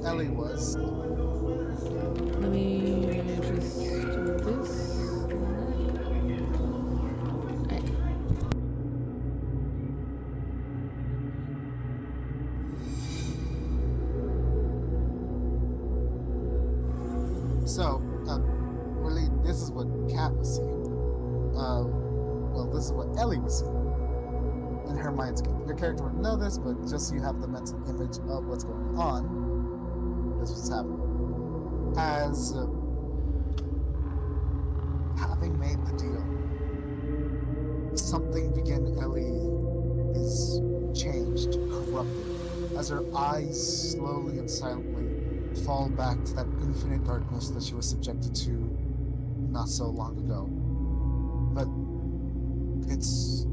Ellie was. Let me just do this. Alright. So, really, this is what Kat was seeing. Well, this is what Ellie was seeing in her mindscape. Your character wouldn't know this, but just so you have the mental image of what's going on, this was happening. As having made the deal, something within Ellie is changed, corrupted, as her eyes slowly and silently fall back to that infinite darkness that she was subjected to not so long ago. But it's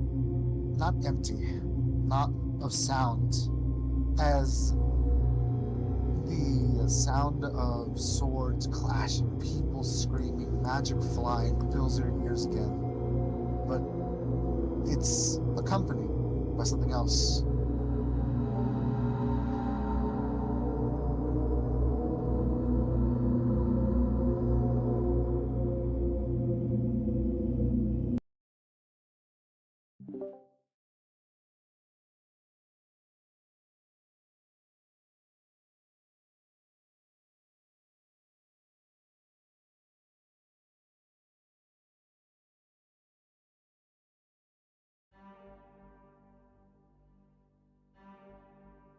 not empty, not of sound, as the sound of swords clashing, people screaming, magic flying fills her ears again. But it's accompanied by something else.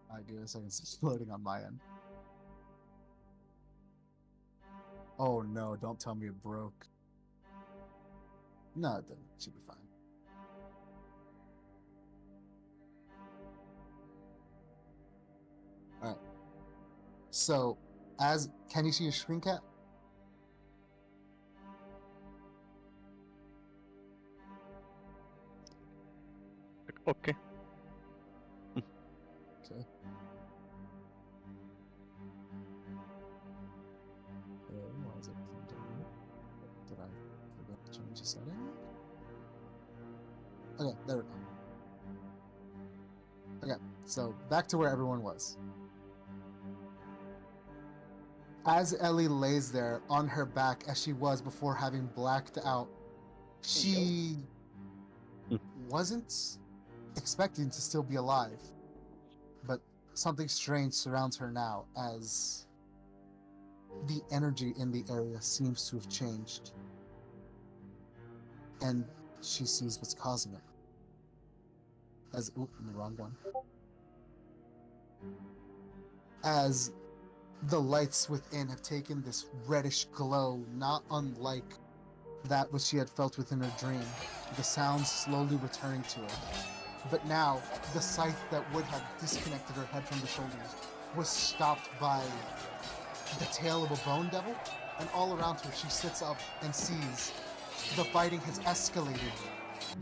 I give it a second, it's loading on my end. Oh no, don't tell me it broke. No, it didn't. It should be fine. Alright. So, can you see your screen cap? Okay. Okay. Why is everything doing? Did I forget to change the setting? Okay, there we go. Okay, so back to where everyone was. As Ellie lays there on her back as she was before having blacked out, she wasn't expecting to still be alive. But something strange surrounds her now as the energy in the area seems to have changed. And she sees what's causing it. I'm the wrong one. As the lights within have taken this reddish glow, not unlike that which she had felt within her dream. The sounds slowly returning to her. But now, the scythe that would have disconnected her head from the shoulders was stopped by the tail of a bone devil, and all around her she sits up and sees the fighting has escalated,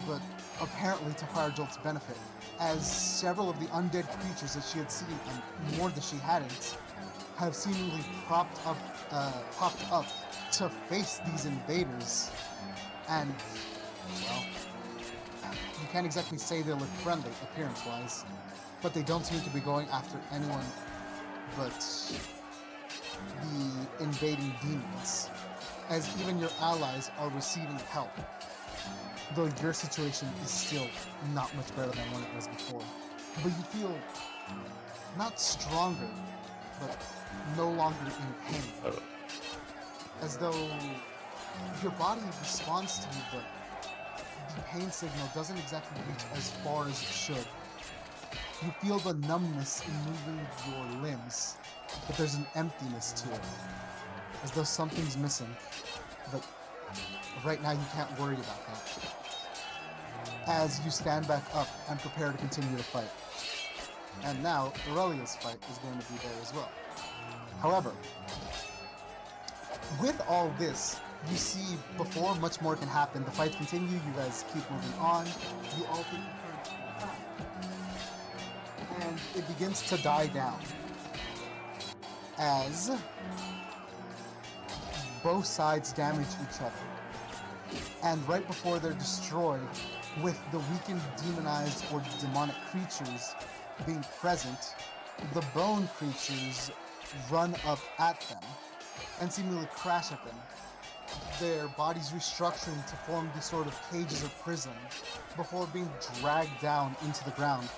but apparently to Firejolt's benefit, as several of the undead creatures that she had seen, and more that she hadn't, have seemingly popped up to face these invaders. And, well, you can't exactly say they look friendly, appearance-wise, but they don't seem to be going after anyone but the invading demons, as even your allies are receiving help, though your situation is still not much better than when it was before. But you feel not stronger, but no longer in pain, as though your body responds to you, but the pain signal doesn't exactly reach as far as it should. You feel the numbness in moving your limbs, but there's an emptiness to it, as though something's missing, but right now you can't worry about that. As you stand back up and prepare to continue the fight. And now, Aurelia's fight is going to be there as well. However, with all this, you see before much more can happen, the fights continue, you guys keep moving on, you all take and it begins to die down. As both sides damage each other. And right before they're destroyed, with the weakened, demonized, or demonic creatures being present, the bone creatures run up at them and seemingly crash at them, their bodies restructuring to form these sort of cages or prison before being dragged down into the ground,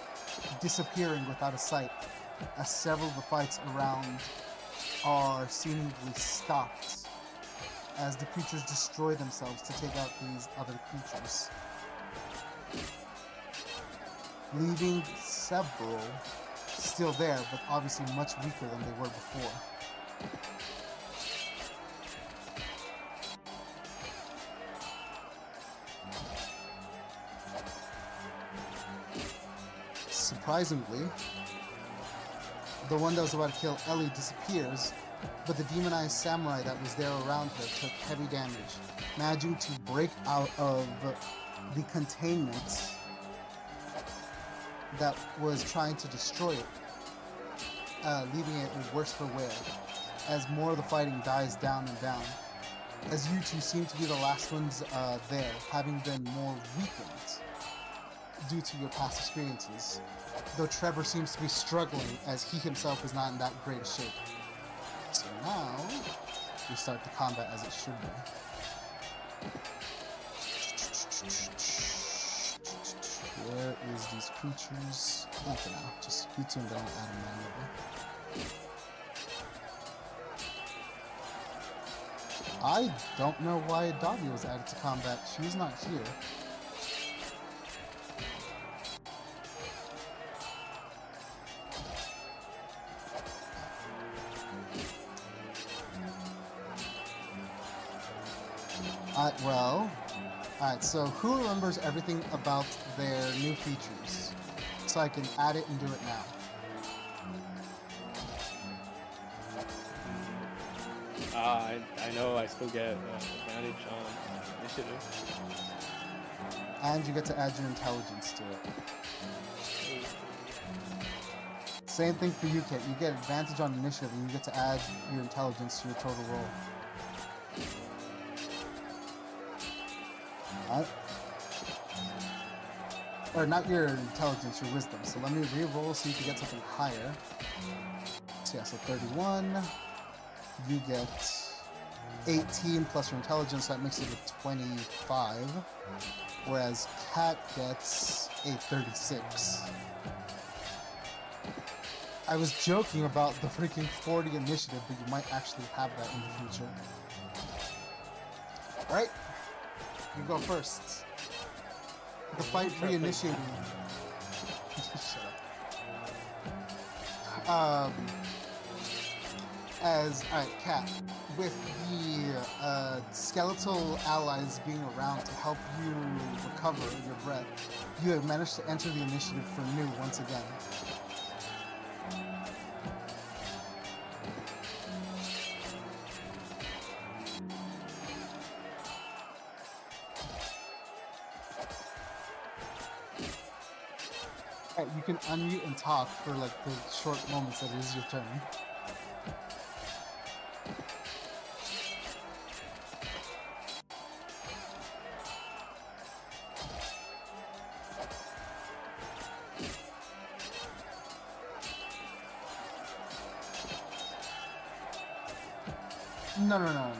disappearing without a sight, as several of the fights around are seemingly stopped as the creatures destroy themselves to take out these other creatures, leaving several still there, but obviously much weaker than they were before. Surprisingly, the one that was about to kill Ellie disappears, but the demonized samurai that was there around her took heavy damage, managing to break out of the containment that was trying to destroy it, leaving it worse for wear, as more of the fighting dies down and down, as you two seem to be the last ones there, having been more weakened due to your past experiences, though Trevor seems to be struggling as he himself is not in that great a shape. So now, we start the combat as it should be. Where is these creatures? Not for now, just you two and don't add them manually. I don't know why Dobby was added to combat. She's not here. Alright, so who remembers everything about their new features? So I can add it and do it now. I know I still get advantage on initiative. And you get to add your intelligence to it. Same thing for you, Kit. You get advantage on initiative and you get to add your intelligence to your total roll. Alright. Or not your intelligence, your wisdom. So let me re-roll so you can get something higher. So yeah, so 31. You get 18 plus your intelligence, so that makes it a 25. Whereas Cat gets a 36. I was joking about the freaking 40 initiative, but you might actually have that in the future. Alright, you go first. The fight reinitiating. Shut up. Alright, Cat, with the skeletal allies being around to help you recover your breath, you have managed to enter the initiative for new once again. Alright, you can unmute and talk for like the short moments that it is your turn. No.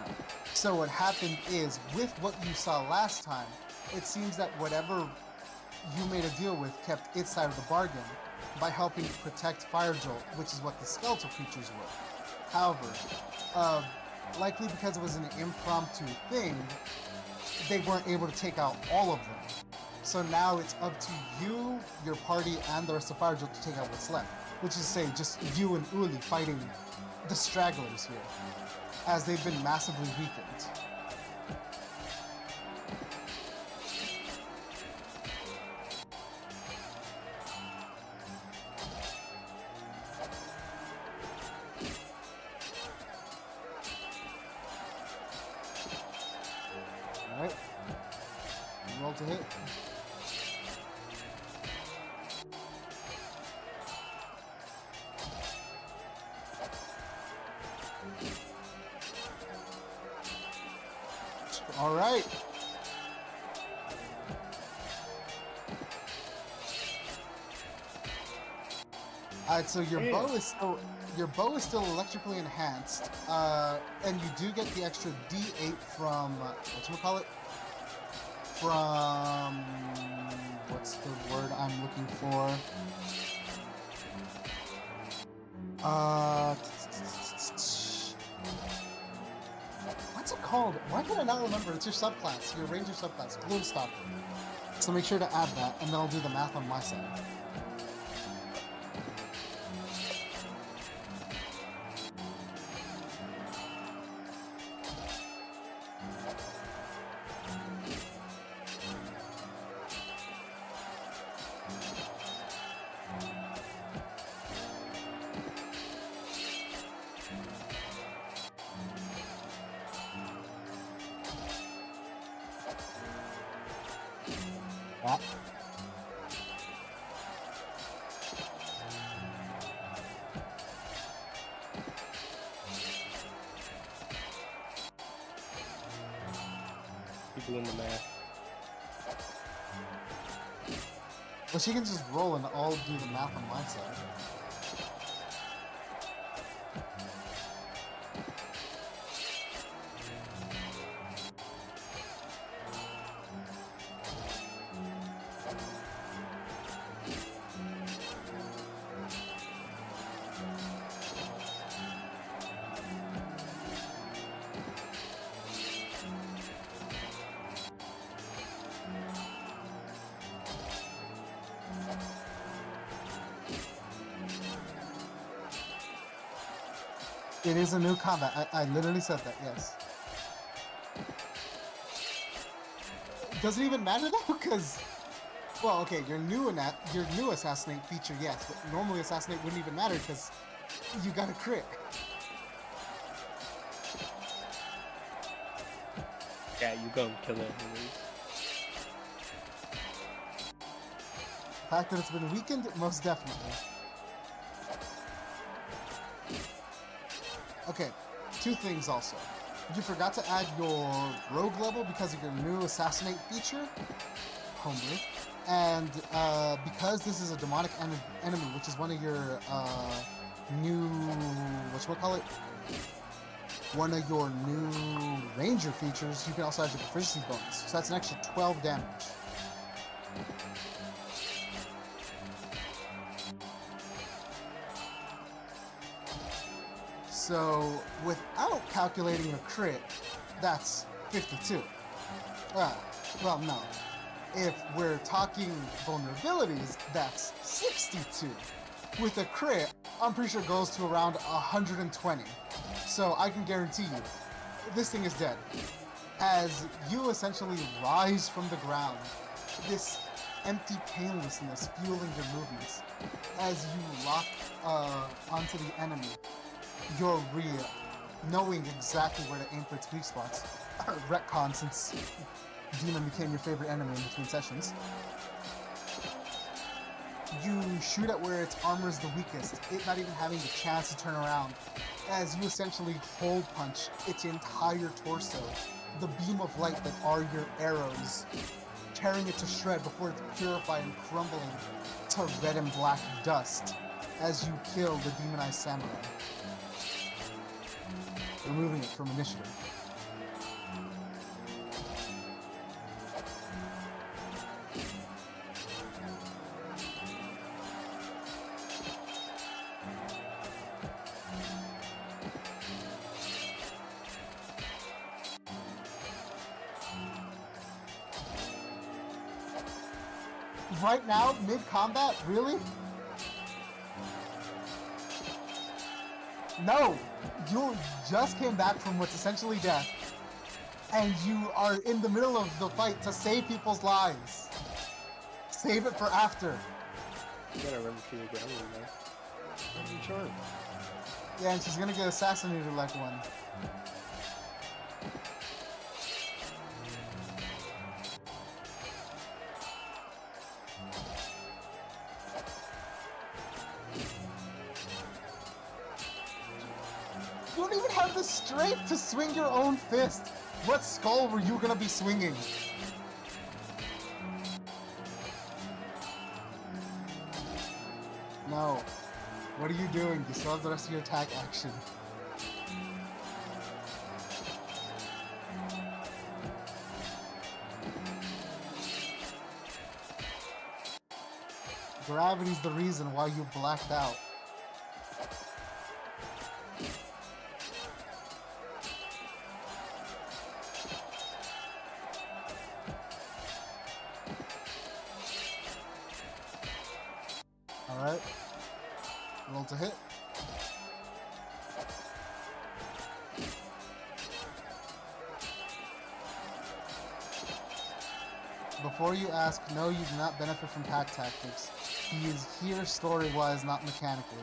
So what happened is, with what you saw last time, it seems that whatever you made a deal with kept its side of the bargain by helping protect Fire Jolt, which is what the skeletal creatures were. However, likely because it was an impromptu thing, they weren't able to take out all of them. So now it's up to you, your party, and the rest of Fire Jolt to take out what's left. Which is to say, just you and Uli fighting the stragglers here, as they've been massively weakened. Alright. Roll to hit. Alright. Alright, so your bow is still your bow is still electrically enhanced, and you do get the extra D8 from whatchamacallit? From what's the word I'm looking for? What's it called? Why can I not remember? It's your subclass, your ranger subclass, Gloomstalker. So make sure to add that, and then I'll do the math on my side. That. Keep doing the math. Well, she can just roll and I'll do the math on my side. It is a new combat. I literally said that, yes. Does it even matter though? Because, well, okay, your new assassinate feature, yes, but normally assassinate wouldn't even matter because you got a crit. Yeah, you gonna kill it. The fact that it's been weakened, most definitely. Okay, two things also. You forgot to add your rogue level because of your new assassinate feature, homebrew, and because this is a demonic enemy, which is one of your new whatchamacallit, one of your new ranger features, you can also add your proficiency bonus. So that's an extra 12 damage. So, without calculating a crit, that's 52. Well, no. If we're talking vulnerabilities, that's 62. With a crit, I'm pretty sure it goes to around 120. So I can guarantee you, this thing is dead. As you essentially rise from the ground, this empty painlessness fueling your movements, as you lock onto the enemy, your real, knowing exactly where to aim for its weak spots. Retcon, since Demon became your favorite enemy in between sessions. You shoot at where its armor is the weakest, it not even having the chance to turn around, as you essentially hole punch its entire torso, the beam of light that are your arrows, tearing it to shred before it's purified and crumbling to red and black dust as you kill the demonized samurai, removing it from initiative. Right now, mid-combat? Really? No! You just came back from what's essentially death, and you are in the middle of the fight to save people's lives. Save it for after. You gotta remember she's a gremlin, man. I'm charmed. Yeah, and she's gonna get assassinated like one. You don't even have the strength to swing your own fist. What skull were you gonna be swinging? No. What are you doing? You still have the rest of your attack action. Gravity's the reason why you blacked out. Alright. Roll to hit. Before you ask, no, you do not benefit from pack tactics. He is here story-wise, not mechanically.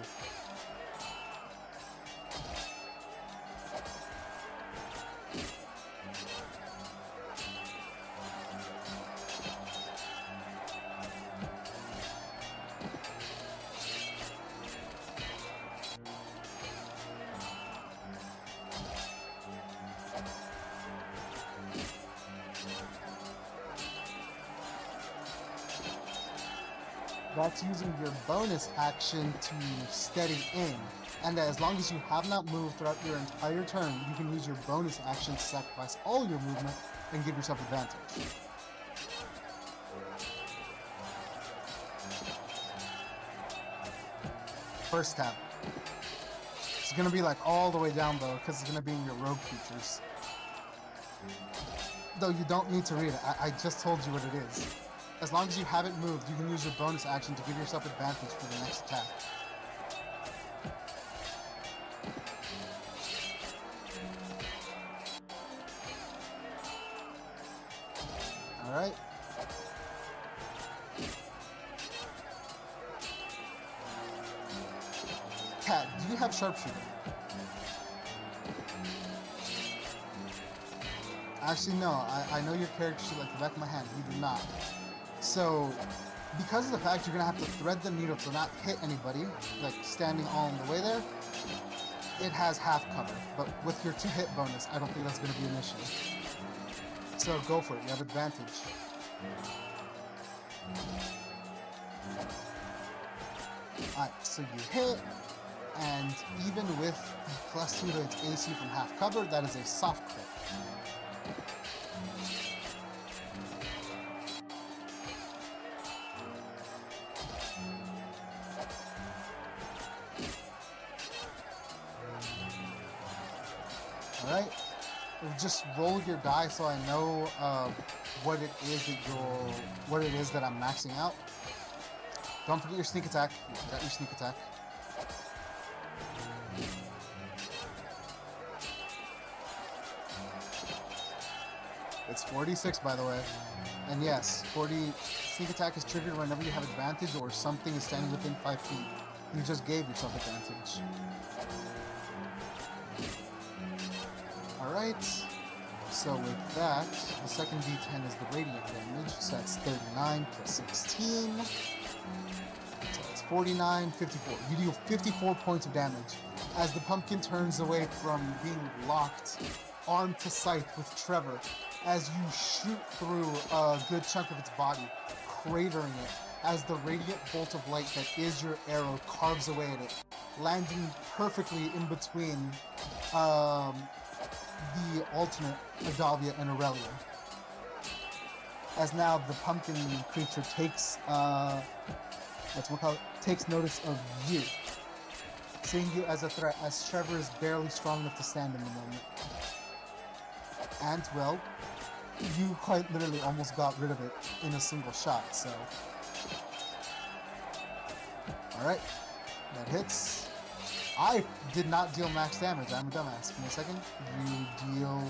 That's using your bonus action to steady in. And as long as you have not moved throughout your entire turn, you can use your bonus action to sacrifice all your movement and give yourself advantage. First tap. It's gonna be like all the way down though, because it's gonna be in your rogue features. Though you don't need to read it, I just told you what it is. As long as you haven't moved, you can use your bonus action to give yourself advantage for the next attack. Alright. Cat, do you have sharpshooter? Actually, no. I know your character sheet like the back of my hand. You do not. So, because of the fact you're going to have to thread the needle to not hit anybody, like standing all in the way there, it has half cover. But with your 2-hit bonus, I don't think that's going to be an issue. So go for it. You have advantage. Alright, so you hit, and even with +2 to its AC from half cover, that is a soft crit. Alright, just roll your die so I know what it is that I'm maxing out. Don't forget your sneak attack. You forgot your sneak attack. It's 46, by the way. And yes, sneak attack is triggered whenever you have advantage or something is standing within 5 feet. You just gave yourself advantage. Alright, so with that, the second d10 is the radiant damage, so that's 39 plus 16, so that's 49, 54. You deal 54 points of damage as the pumpkin turns away from being locked arm to scythe with Trevor as you shoot through a good chunk of its body, cratering it as the radiant bolt of light that is your arrow carves away at it, landing perfectly in between the alternate Adavia and Aurelia. As now the pumpkin creature takes takes notice of you, seeing you as a threat, as Trevor is barely strong enough to stand in the moment. And well, you quite literally almost got rid of it in a single shot, so. Alright, that hits. I did not deal max damage. I'm a dumbass. Give me a second. You deal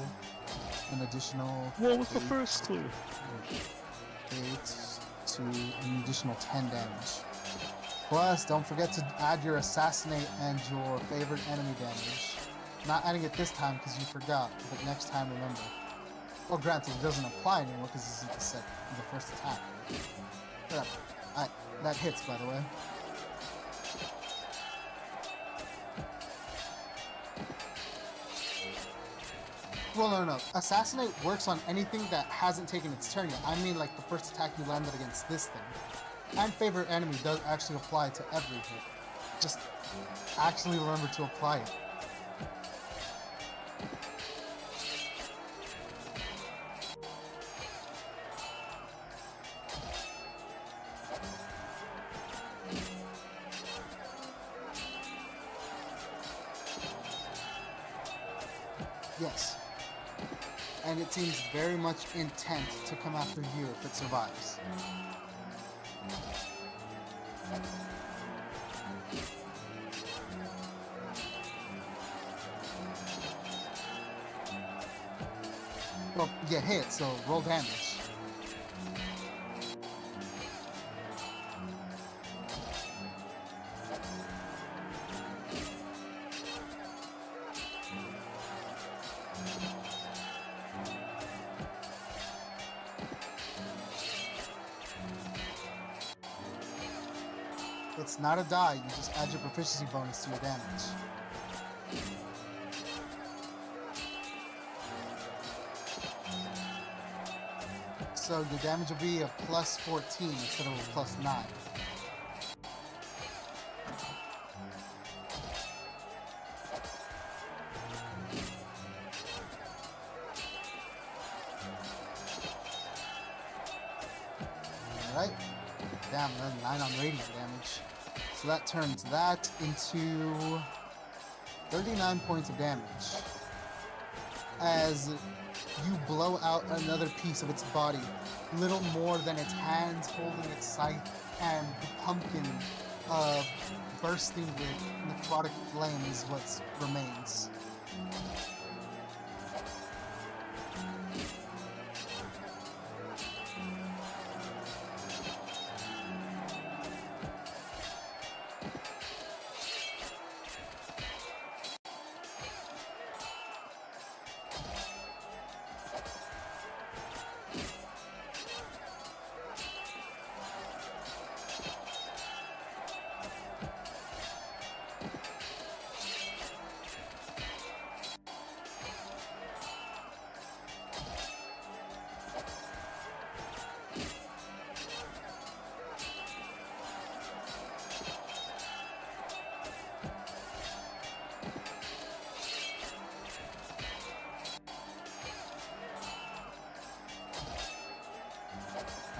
an additional. What was the first clue? 8 to an additional 10 damage. Plus, don't forget to add your assassinate and your favorite enemy damage. Not adding it this time because you forgot, but next time remember. Well, granted, it doesn't apply anymore because this is the first attack. Whatever. Alright, that hits, by the way. Well, no. Assassinate works on anything that hasn't taken its turn yet. I mean, like the first attack you landed against this thing. And favorite enemy does actually apply to every hit. Just actually remember to apply it. Yes. And it seems very much intent to come after you if it survives. Well, you hit, so roll damage. It's not a die, you just add your proficiency bonus to your damage. So your damage will be a plus 14 instead of a plus 9. Alright. Damn, then 9 on radiant damage. So that turns that into 39 points of damage. As you blow out another piece of its body, little more than its hands holding its scythe and the pumpkin bursting with necrotic flame is what remains.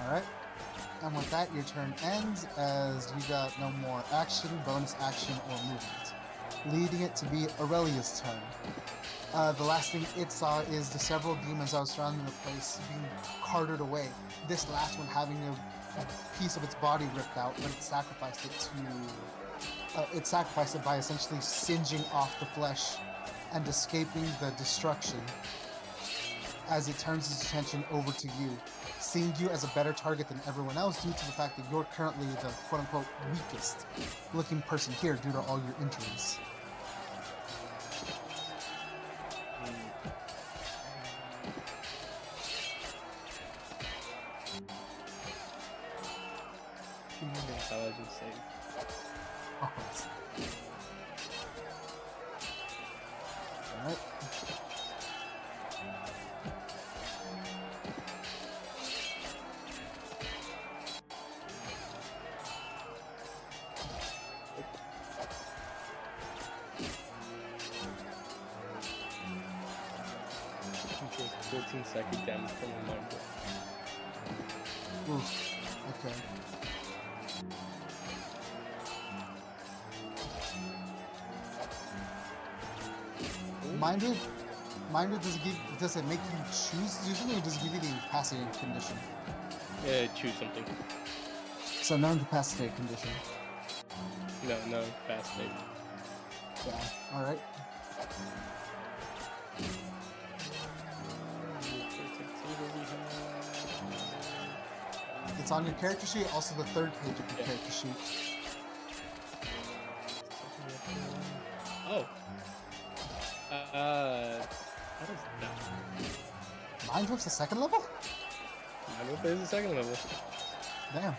Alright. And with that, your turn ends as you got no more action, bonus action, or movement. Leading it to be Aurelia's turn. The last thing it saw is the several demons that was surrounding the place being carted away. This last one having a piece of its body ripped out, but it sacrificed it to... it sacrificed it by essentially singeing off the flesh and escaping the destruction as it turns its attention over to you, seeing you as a better target than everyone else due to the fact that you're currently the quote-unquote weakest looking person here due to all your injuries. Intelligence save. Oh, let's see. Alright. You take 14 psychic damage from a mind blow. Oof. Okay. Mind read, does it make you choose to do something, or does it give you the incapacitated condition? Yeah, choose something. So no incapacitated condition. No incapacitated. Yeah. Alright. It's on your character sheet, also the third page of your character sheet. Oh. How does that? Mind Whip's the second level? Mind Whip is the second level. Damn.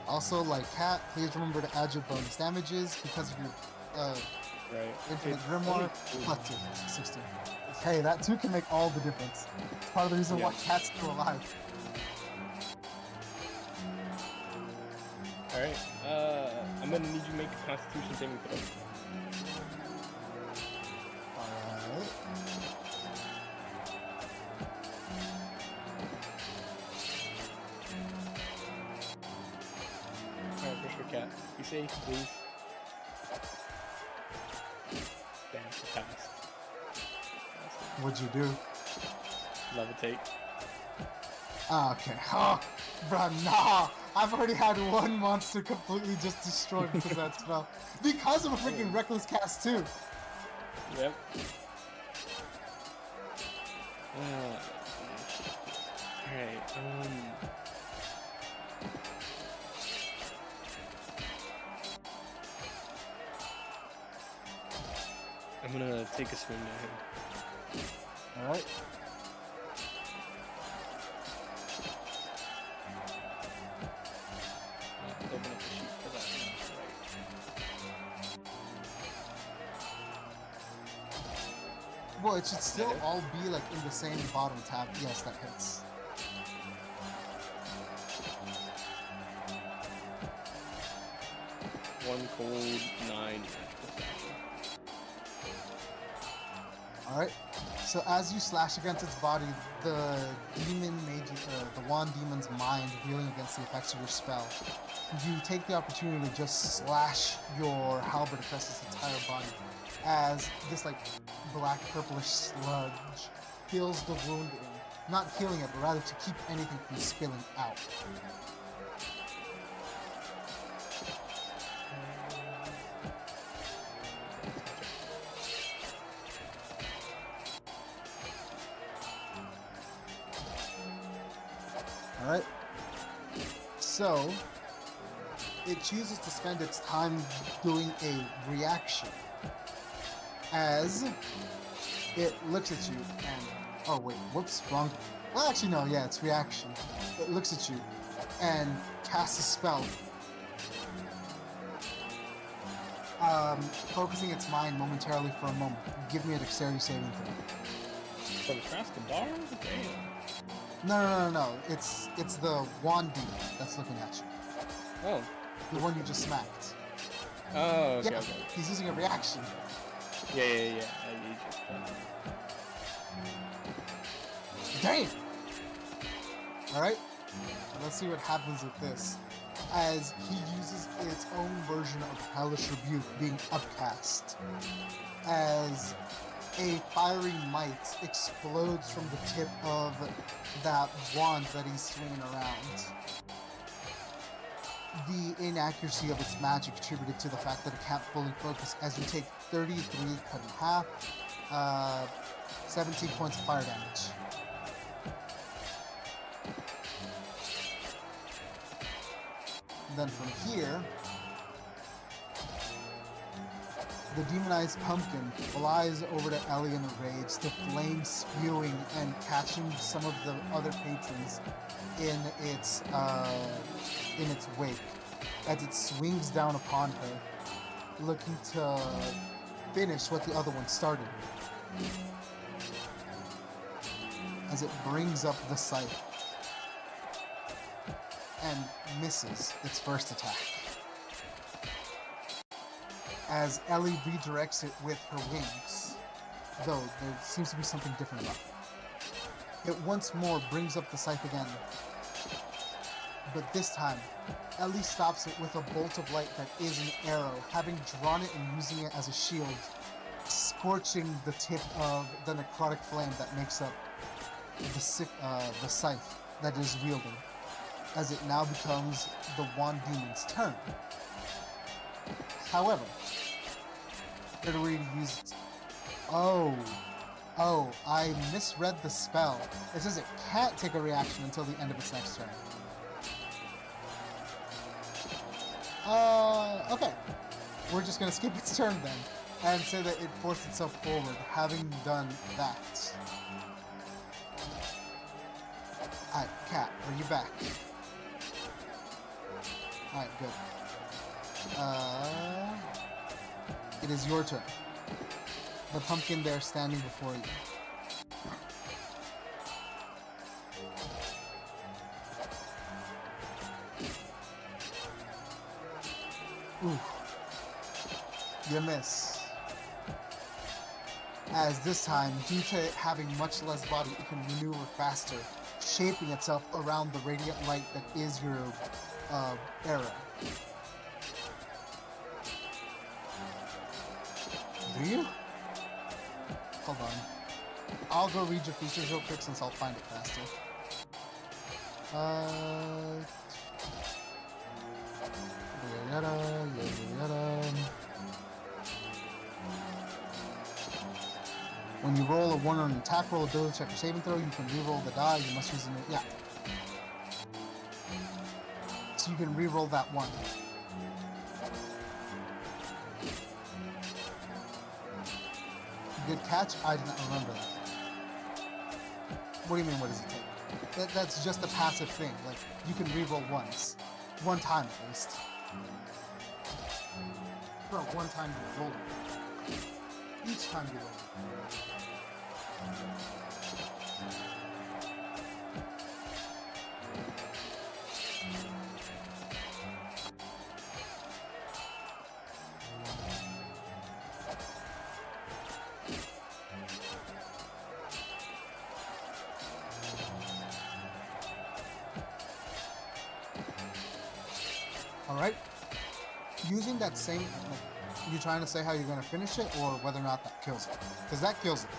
Also, like Cat, please remember to add your bonus damages because of your Right. Infinite It's Grimoire. only- Plus 2, 16. Hey, that too can make all the difference. It's part of the reason why Yeah. Cat's still alive. Alright, I'm gonna need you to make a Constitution saving throw. Alright. Alright, for sure, Cat. Be safe, please. Damn, she passed. What'd you do? Levitate. Ah, okay. Oh, bruh, nah. I've already had one monster completely just destroyed because of that spell. Because of a freaking reckless cast too. Yep. Alright, I'm gonna take a swing at him. Alright. Open up the sheet for that. Right. Well, it should still all be like in the same bottom tab. Yes, that hits. One cold, 9 magical slashing. Alright. So as you slash against its body, the the wand demon's mind reeling against the effects of your spell. You take the opportunity to just slash your halberd across its entire body as this like black purplish sludge fills the wound in. Not healing it, but rather to keep anything from spilling out. Alright. So, it chooses to spend its time doing a reaction. As it looks at you and... Oh wait, whoops, wrong. Well, actually no, yeah, it's reaction. It looks at you and casts a spell. Focusing its mind momentarily for a moment. Give me a dexterity saving throw. From across the bar? Damn. No. It's the wand demon that's looking at you. Oh. The one you just smacked. Oh, okay, Yeah, okay. he's using a reaction. Yeah. You just, Damn! Alright, let's see what happens with this. As he uses its own version of Hellish Rebuke being upcast. As a fiery might explodes from the tip of that wand that he's swinging around. The inaccuracy of its magic attributed to the fact that it can't fully focus as you take 33 cut in half, 17 points of fire damage. Then from here, the demonized pumpkin flies over to Ellie in a rage, the flames spewing and catching some of the other patrons in its wake as it swings down upon her, looking to finish what the other one started. As it brings up the scythe and misses its first attack. As Ellie redirects it with her wings, though there seems to be something different about it. It once more brings up the scythe again, but this time, Ellie stops it with a bolt of light that is an arrow, having drawn it and using it as a shield, scorching the tip of the necrotic flame that makes up the scythe that it is wielding, as it now becomes the wand demon's turn. However, it already used... Oh, I misread the spell. It says it can't take a reaction until the end of its next turn. Okay. We're just gonna skip its turn then, and say that it forced itself forward, having done that. Alright, Cat, are you back? Alright, good. It is your turn. The pumpkin there standing before you. Ooh. You miss. As this time, due to it having much less body, it can maneuver faster, shaping itself around the radiant light that is your arrow. Do you? Hold on. I'll go read your features real quick since I'll find it faster. Yada, yada, yada. When you roll a 1 on an attack roll, ability check, or saving throw, you can re-roll the die. You must use yeah. So you can re-roll that 1. Good catch. I did not remember that. What do you mean? What does it take? That's just a passive thing. Like you can re-roll once, 1 time at least. Bro, 1 time you roll it. Each time you roll it. All right. Using that same, you trying to say how you're going to finish it, or whether or not that kills it? Because that kills it.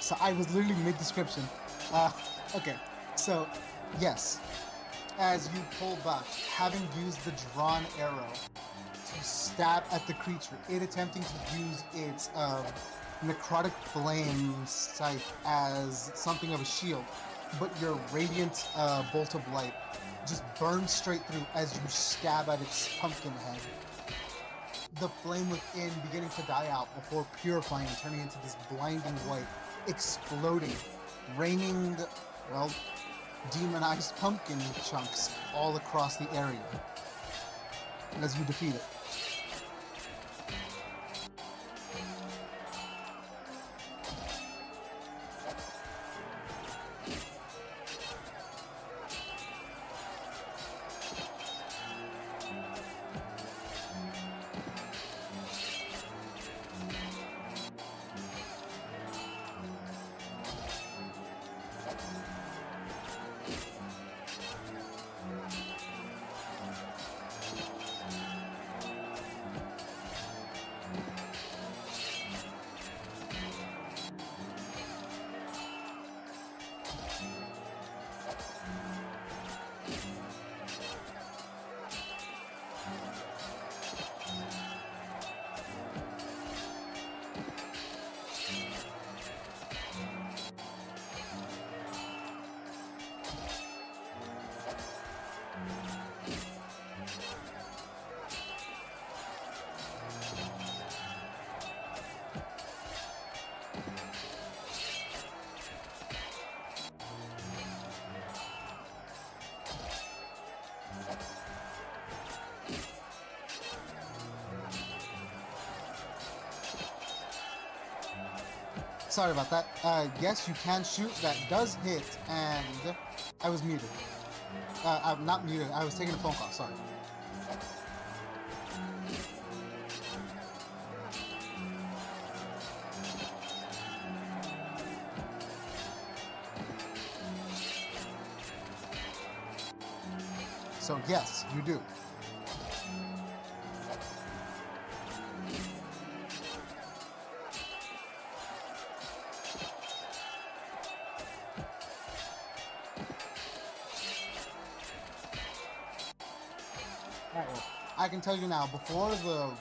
So I was literally mid-description. Okay, so yes, as you pull back, having used the drawn arrow to stab at the creature, it attempting to use its necrotic flame scythe as something of a shield, but your radiant bolt of light just burns straight through as you stab at its pumpkin head. The flame within beginning to die out before purifying and turning into this blinding white, exploding, raining, well, demonized pumpkin chunks all across the area as you defeat it. sorry about that. Yes, you can shoot. That does hit, and I was muted. I'm not muted. I was taking a phone call. Sorry. So yes, you do. I can tell you now, before the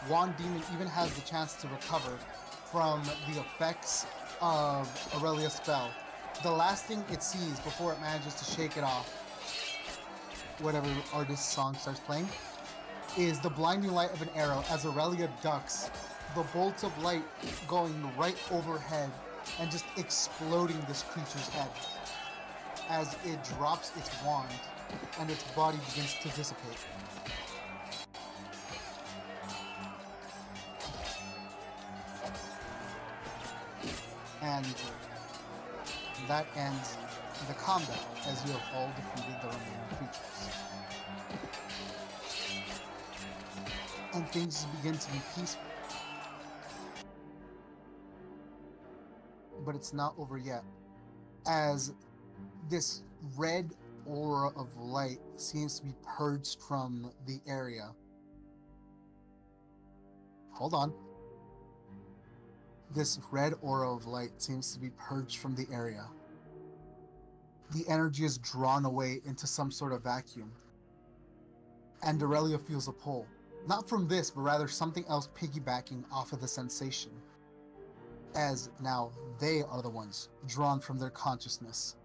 Wand Demon even has the chance to recover from the effects of Aurelia's spell, the last thing it sees before it manages to shake it off, whatever artist's song starts playing, is the blinding light of an arrow as Aurelia ducks, the bolt of light going right overhead and just exploding this creature's head as it drops its wand and its body begins to dissipate. And that ends the combat as you have all defeated the remaining creatures. And things begin to be peaceful. But it's not over yet, as this red aura of light seems to be purged from the area. Hold on. This red aura of light seems to be purged from the area. The energy is drawn away into some sort of vacuum. And Aurelia feels a pull. Not from this, but rather something else piggybacking off of the sensation. As now they are the ones drawn from their consciousness.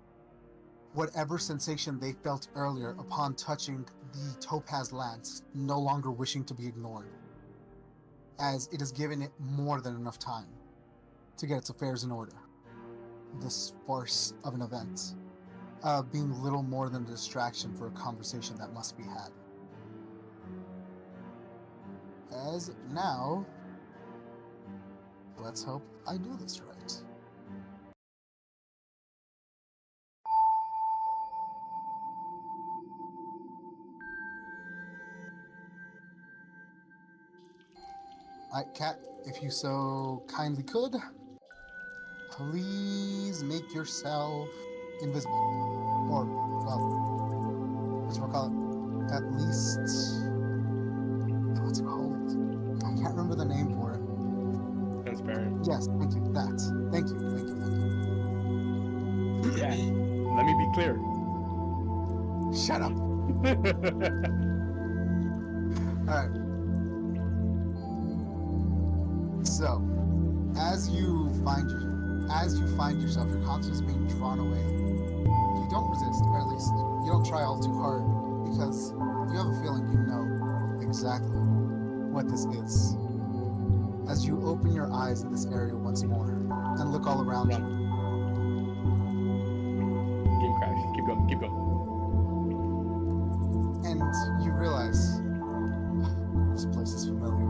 Whatever sensation they felt earlier upon touching the topaz lance, no longer wishing to be ignored. As it has given it more than enough time to get its affairs in order. This farce of an event, being little more than a distraction for a conversation that must be had. As now, let's hope I do this right. Alright, Cat, if you so kindly could, please make yourself invisible. Or, well, whatchamacallit, at least, what's it called? I can't remember the name for it. Transparent. Yes, thank you, that. Thank you. Yeah, let me be clear. Shut up. Alright. So, as you find yourself, your conscience being drawn away, you don't resist, or at least you don't try all too hard, because you have a feeling you know exactly what this is. As you open your eyes in this area once more and look all around you. Game crash. Keep going. And you realize this place is familiar.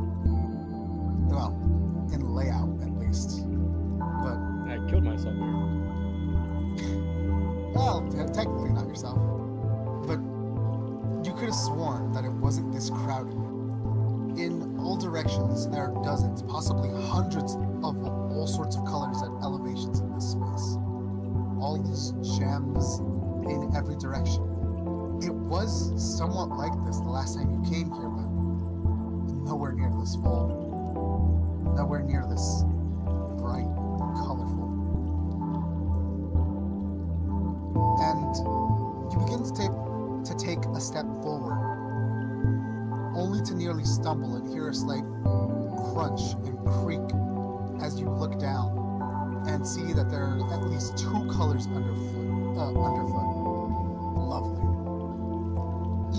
Well, in layout at least. But I killed myself here. well, technically not yourself. But you could have sworn that it wasn't this crowded. In all directions, there are dozens, possibly hundreds of all sorts of colors and elevations in this space. All these gems in every direction. It was somewhat like this the last time you came here, but nowhere near this full. Nowhere near this bright, colorful. And you begin to take a step forward, only to nearly stumble and hear a slight crunch and creak as you look down and see that there are at least two colors underfoot. Lovely.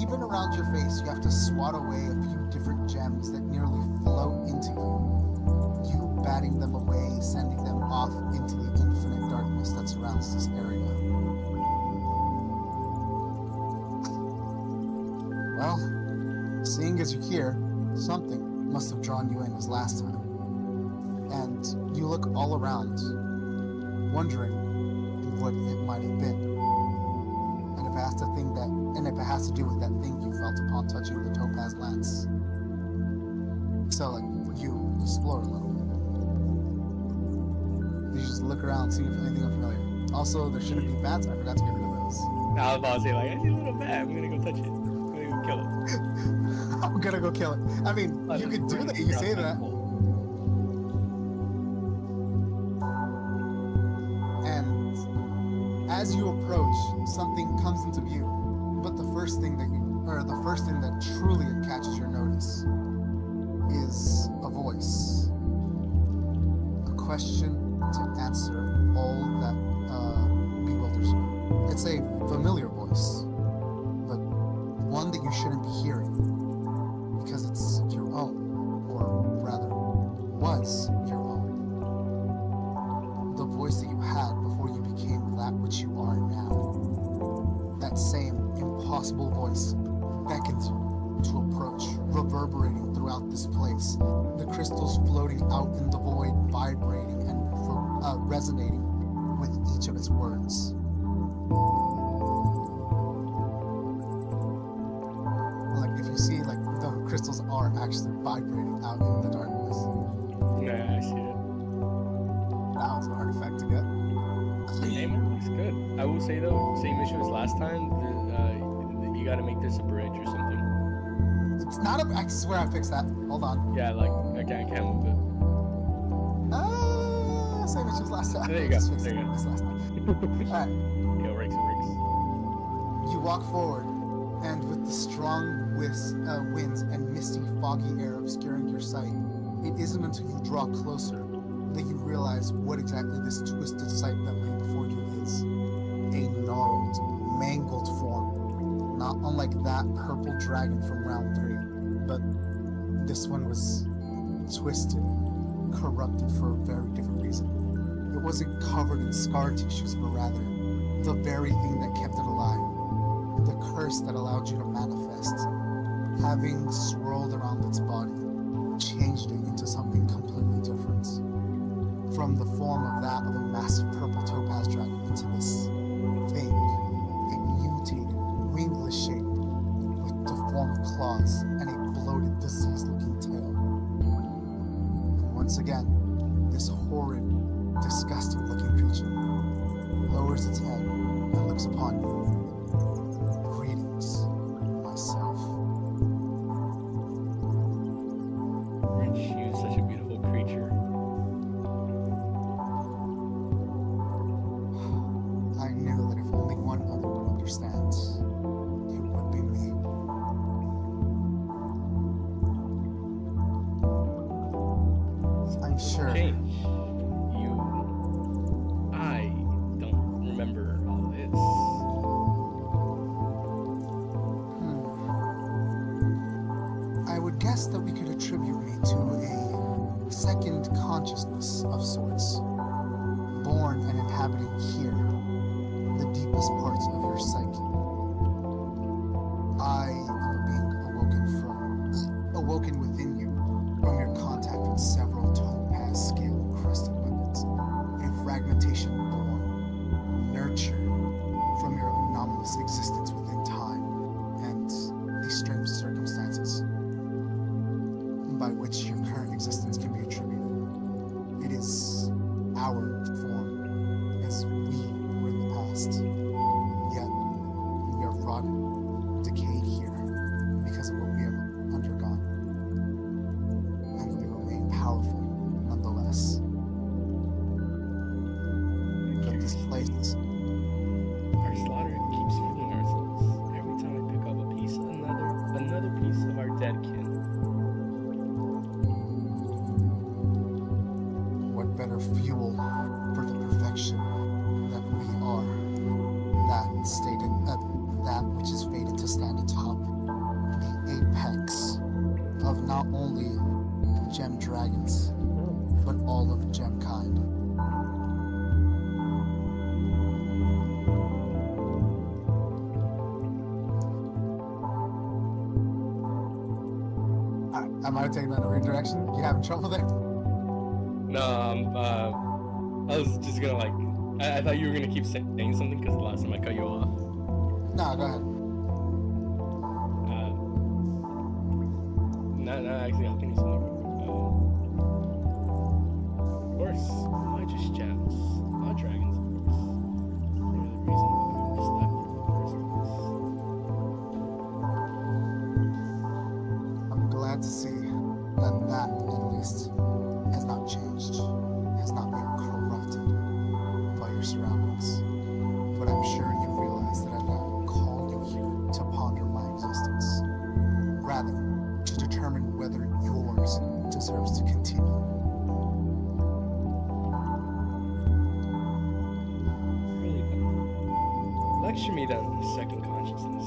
Even around your face, you have to swat away a few different gems that nearly float into you. You batting them away, sending them off into the infinite darkness that surrounds this area. Well, seeing as you're here, something must have drawn you in as last time. and you look all around, wondering what it might have been. And if it has to do with that thing you felt upon touching the topaz lance. So like you explore a little bit. You just look around, see if anything unfamiliar. Also, there shouldn't be bats. I forgot to get rid of those. I was about to say, like, I see a little bat. I'm gonna go touch it. I'm gonna go kill it. I'm gonna go kill it. I mean, you could do that. You say that. And as you approach, something comes into view. But the first thing that truly catches your notice is a voice. A question to answer all that bewilders you. It's a familiar voice, but one that you shouldn't be hearing because it's your own, or rather, was your own. The voice that you had before you became that which you are now. That same impossible voice beckons you to approach, reverberating throughout this place. The crystals floating out in the void, vibrating and resonating with each of its words. Like if you see, like the crystals are actually vibrating out in the darkness. Yeah, I see it. That was a hard effect to get. Hey man, looks good. I will say though, same issue as last time. You gotta make this a bridge or something. It's not a. I swear I fixed that. Hold on. Yeah, like I can't move it. Same issues last time. There you go. Just fixed There you it go. this last time. Alright. Yeah, it works. You walk forward, and with the strong winds and misty, foggy air obscuring your sight, it isn't until you draw closer that you realize what exactly this twisted sight that lay before you is. A gnarled, mangled form, not unlike that purple dragon from round 3, but this one was twisted, corrupted for a very different reason. It wasn't covered in scar tissues, but rather the very thing that kept it alive. The curse that allowed you to manifest, having swirled around its body, changed it into something completely different. From the form of that of a massive purple topaz dragon into this thing, a mutated, wingless shape with deformed claws and a bloated, diseased-looking tail. And once again, this horrid, disgusting-looking creature lowers its head and looks upon you. Greetings, myself. She was such a beautiful creature. I knew that if only one other would understand, it would be me. I'm sure. Change. I don't remember all this. I would guess that we could attribute me to a second consciousness of sorts, born and inhabiting here, the deepest parts of your psyche. I am a being awoken within you from your contact with several topaz scale crusted weapons, a fragmentation born, nurtured from your anomalous existence within time and the strange circumstances by which your current existence can be attributed. It is our form as we were in the past. Yet, we are rotten, decayed here because of what we have undergone. And we remain powerful nonetheless. But this place, Our slaughter keeps fueling ourselves. Every time I pick up a piece, another piece of our dead kin. what better fuel for the perfection that we are? That which is fated to stand atop the apex of not only gem dragons, but all of gem kind. Alright, I might have taken that in the right direction. You having trouble there? No, I was just gonna like. I thought you were gonna keep saying something because the last time I cut you off. No, go ahead. No, actually, I'll continue something. Of course, why just gems? Not dragons, of course. They're the reason why we were stuck in the first place. I'm glad to see that that, at least, has not changed, has not been corrupted by your surroundings. But I'm sure you realize that I don't call you here to ponder my existence. Rather, to determine whether yours deserves to continue. Really, then. Lecture me then, second consciousness.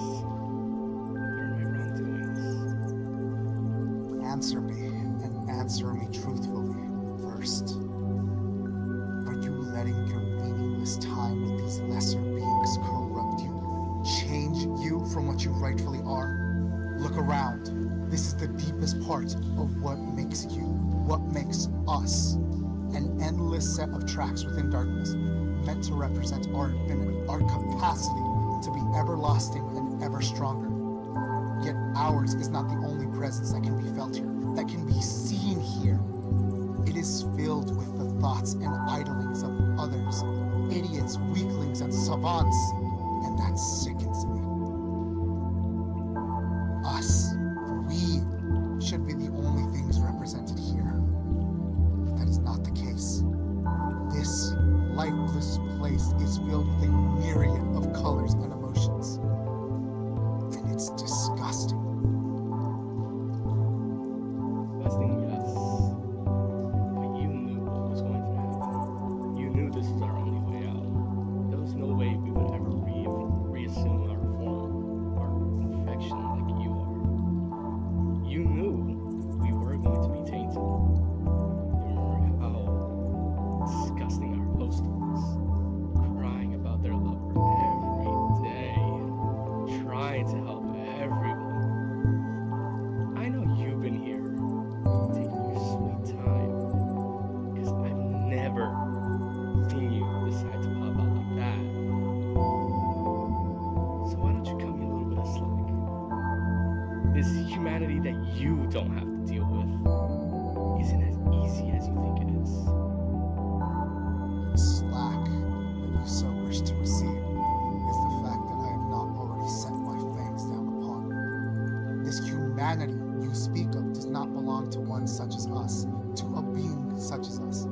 Where are my wrongdoings? Answer me, and answer me truthfully first. Are you letting your meaningless time with these lesser beings corrupt you? Change you from what you rightfully are? Look around. This is the deepest part of what makes you, what makes us. An endless set of tracks within darkness, meant to represent our infinity, our capacity to be everlasting and ever stronger. Yet ours is not the only presence that can be felt here, that can be seen here. It is filled with the thoughts and idlings of others, idiots, weaklings, and savants, and that sickens me. Us, we, should be the only things represented here. But that is not the case. This lifeless place is filled with a myriad of colors and emotions. And it's disgusting. Disgusting, yes. But you knew what was going to happen. You knew this was our only way out. There was no way we would ever reassume our form, our perfection like you are. You knew we were going to be tainted. You remember how disgusting our host was, crying about their lover every day, trying to help everyone. I know you've been here, taking your sweet time, because I've never seen you decide to pop out like that. So why don't you cut me a little bit of slack? This humanity that you don't have to deal with isn't as easy as you think it is. Slack that you so wish to receive is the fact that I have not already set my fangs down upon you. This humanity you speak of does not belong to one such as us, to a being such as us.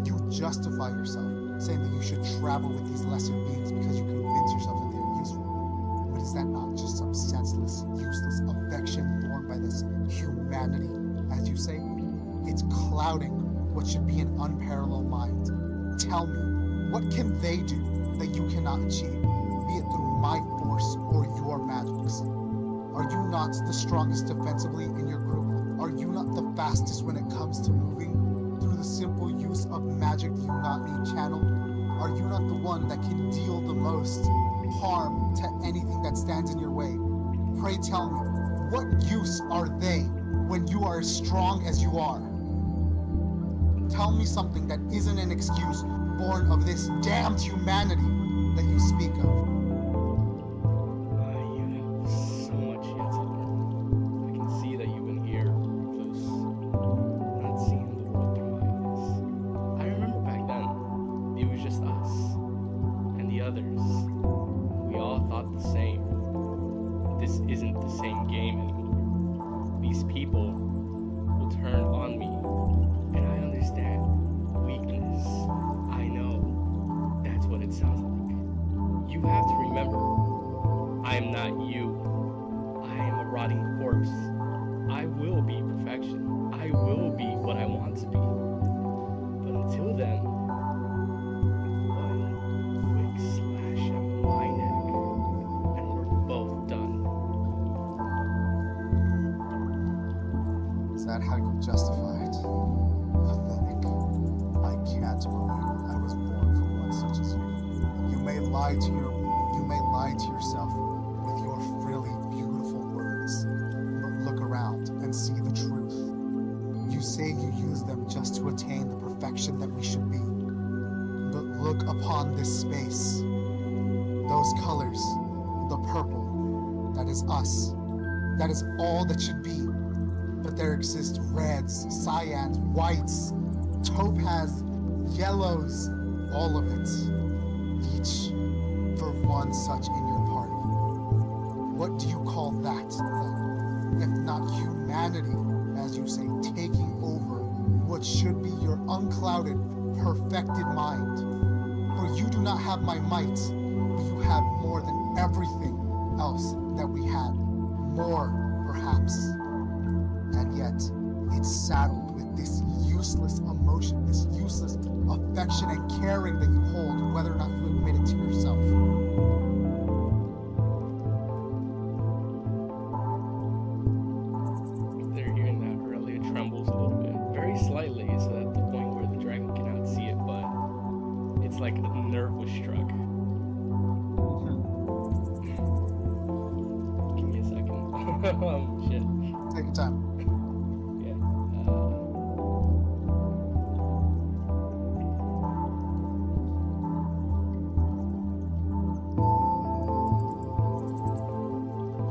You justify yourself, saying that you should travel with these lesser beings because you convince yourself that they are useful. But is that not just some senseless, useless affection born by this humanity, as you say? It's clouding what should be an unparalleled mind. Tell me, what can they do that you cannot achieve, be it through my force or your magics? Are you not the strongest defensively in your group? Are you not the fastest when it comes to moving through the simple use of magic that you not need channeled? Are you not the one that can deal the most harm to anything that stands in your way? Pray tell me, what use are they when you are as strong as you are? Tell me something that isn't an excuse born of this damned humanity that you speak of. You have so much yet to learn. I can see that you've been here close, not seeing the world through my eyes. I remember back then, it was just us and the others. We all thought the same. This isn't the same game anymore. These people will turn on me, and I understand weakness. I know that's what it sounds like. You have to remember, I am not you. I am a rotting corpse. I will be perfection. I will be what I want to be. But until then, one quick slash at my neck, and we're both done. Is that how you justify it? Pathetic. I can't believe I was born from one such as you. You may lie to yourself with your frilly, beautiful words, but look around and see the truth. You say you use them just to attain the perfection perfection that we should be. But look upon this space. Those colors, the purple, that is us. That is all that should be. But there exist reds, cyans, whites, topaz, yellows, all of it. Each for one such in your party. What do you call that, then? If not humanity, as you say, taking over what should be your unclouded, perfected mind. For you do not have my might, but you have more than everything else that we had. More, perhaps. And yet, it's saddled with this useless emotion, this useless affection and caring that you hold, whether or not you admit it to yourself. After hearing that, Aurelia trembles a little bit. Very slightly, so at the point where the dragon cannot see it, but it's like a nerve was struck. Give me a second. Shit. Take your time. Yeah.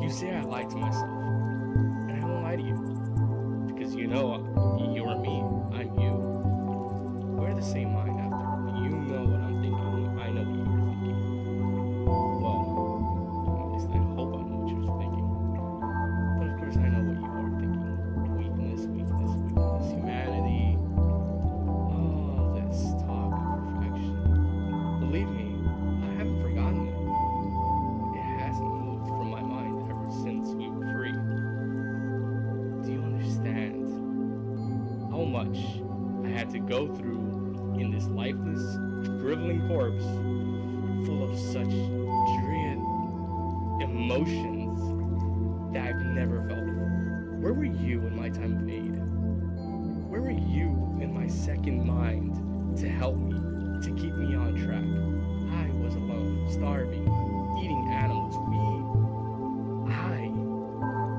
You say I lie to myself, and I won't lie to you, because you know you are me, I'm you. We're the same mind after. You know what I'm thinking, I know what you're thinking. Well, at least I hope I know what you're thinking. But of course I know what you are thinking. Weakness, humanity, all this talk of perfection. Believe me, I haven't forgotten it. It hasn't moved from my mind ever since we were free. Do you understand how much I had to go through in this lifeless, shriveling corpse full of such dread emotions that I've never felt before? Where were you in my time of aid? Where were you in my second mind to help me, to keep me on track? I was alone, starving, eating animals. I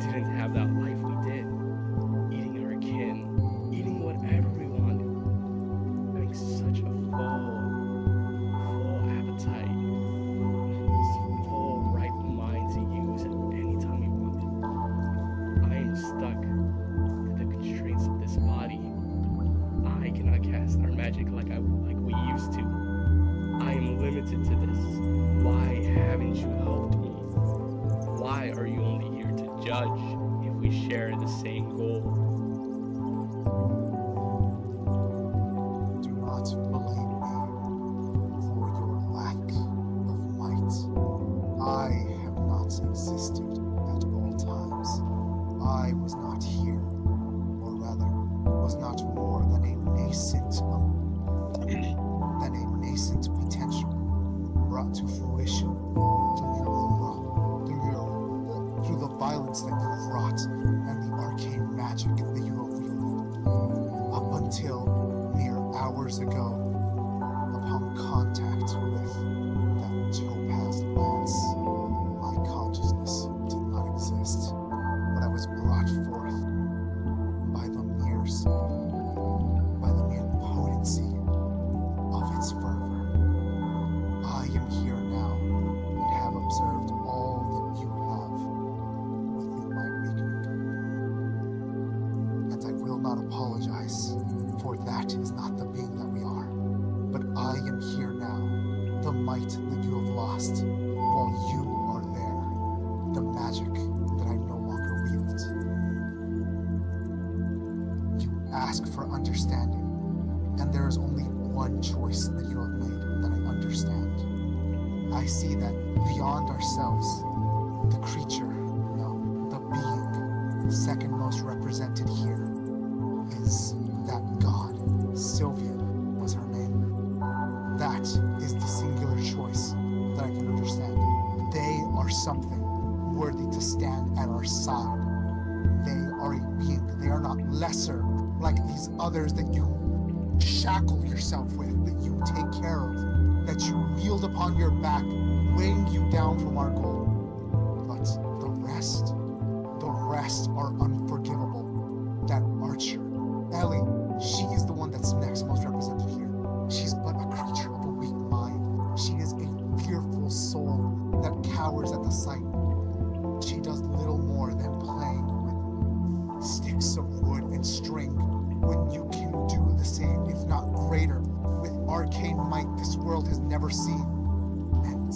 didn't have that life we did. Eating our kin, eating whatever we wanted. Having such a full appetite, full ripe mind to use at any time we wanted. I am stuck to the constraints of this body. I cannot cast our magic like we used to. I am limited to this. Why haven't you helped me? Why are you only here to judge if we share the same goal? Do not blame me for your lack of might. I have not existed at all times. I was not here, or rather, was not more than a nascent potential brought to fruition through the violence that you wrought and the arcane magic that you have wielded. Up until mere hours ago, upon contact with that topaz lance, my consciousness did not exist, but I was brought forth by the mere potency of its fervor. I am here now and have observed all that you have within my weakening. And I will not apologize, for that is not the being that we are. But I am here now, the might that you have lost, while you are there, the magic that I no longer wield. You ask for understanding, and there is only one choice that you have made that I understand. I see that beyond ourselves, the creature, no, the being, second most represented here, is that God. Sylvia was her name. That is the singular choice that I can understand. They are something worthy to stand at our side. They are a being. They are not lesser like these others that you shackle yourself with, that you take care of, that you wield upon your back, weighing you down from our goal. But the rest are unforgivable. That archer, Ellie, she is the one that's next most represented. a sight. She does little more than playing with sticks of wood and string when you can do the same, if not greater, with arcane might this world has never seen. And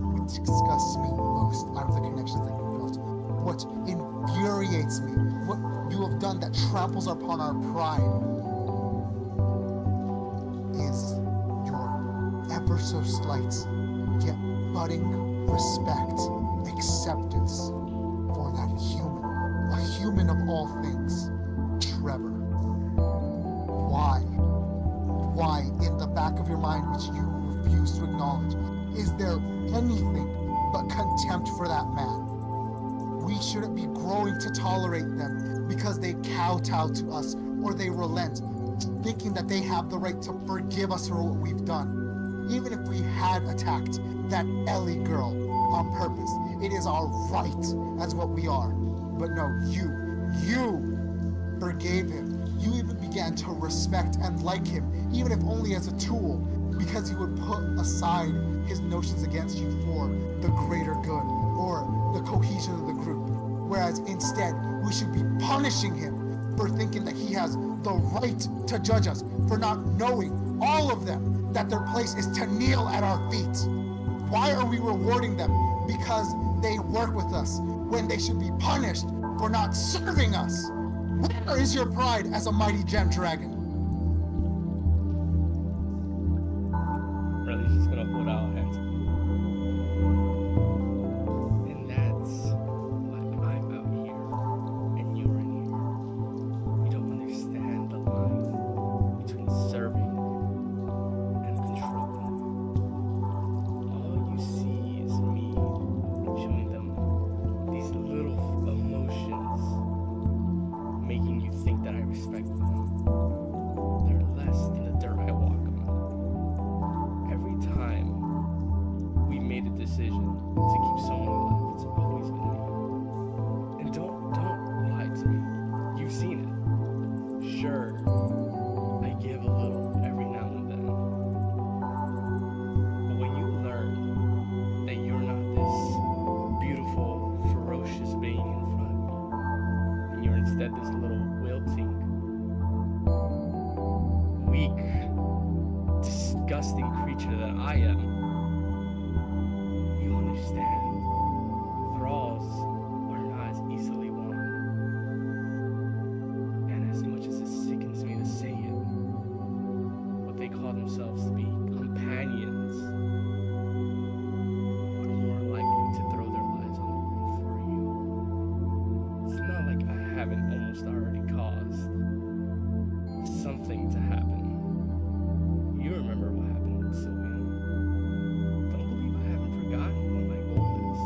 what disgusts me most out of the connections that you built, what infuriates me, what you have done that tramples upon our pride, is your ever so slight, yet budding respect, acceptance for that human, a human of all things, Trevor. Why, in the back of your mind, which you refuse to acknowledge, is there anything but contempt for that man? We shouldn't be growing to tolerate them because they kowtow to us or they relent, thinking that they have the right to forgive us for what we've done. Even if we had attacked that Ellie girl on purpose, it is our right as what we are. But no, you forgave him. You even began to respect and like him, even if only as a tool, because he would put aside his notions against you for the greater good or the cohesion of the group. Whereas instead, we should be punishing him for thinking that he has the right to judge us, for not knowing, all of them, that their place is to kneel at our feet. Why are we rewarding them because they work with us when they should be punished for not serving us? Where is your pride as a mighty gem dragon? Riley's just gonna hold out hands. And that's why I'm out here and you're in here. You don't understand the line between serving and controlling. All you see is me showing them these little emotions, making you think that I respect them. They're less than the dirt I walk on. Every time we made a decision to keep someone alive, it's always been me. And don't lie to me. You've seen it. Sure, I give a little every now and then. But when you learn that you're not this beautiful, ferocious being in front of me, and you're instead this little wilting, weak, disgusting creature that I am, you understand. Thralls are not as easily won. And as much as it sickens me to say it, what they call themselves to be companions are more likely to throw their lives on the line for you. It's not like I haven't almost already caused something to happen. You remember what happened with Sylvia. Don't believe I haven't forgotten what my goal is.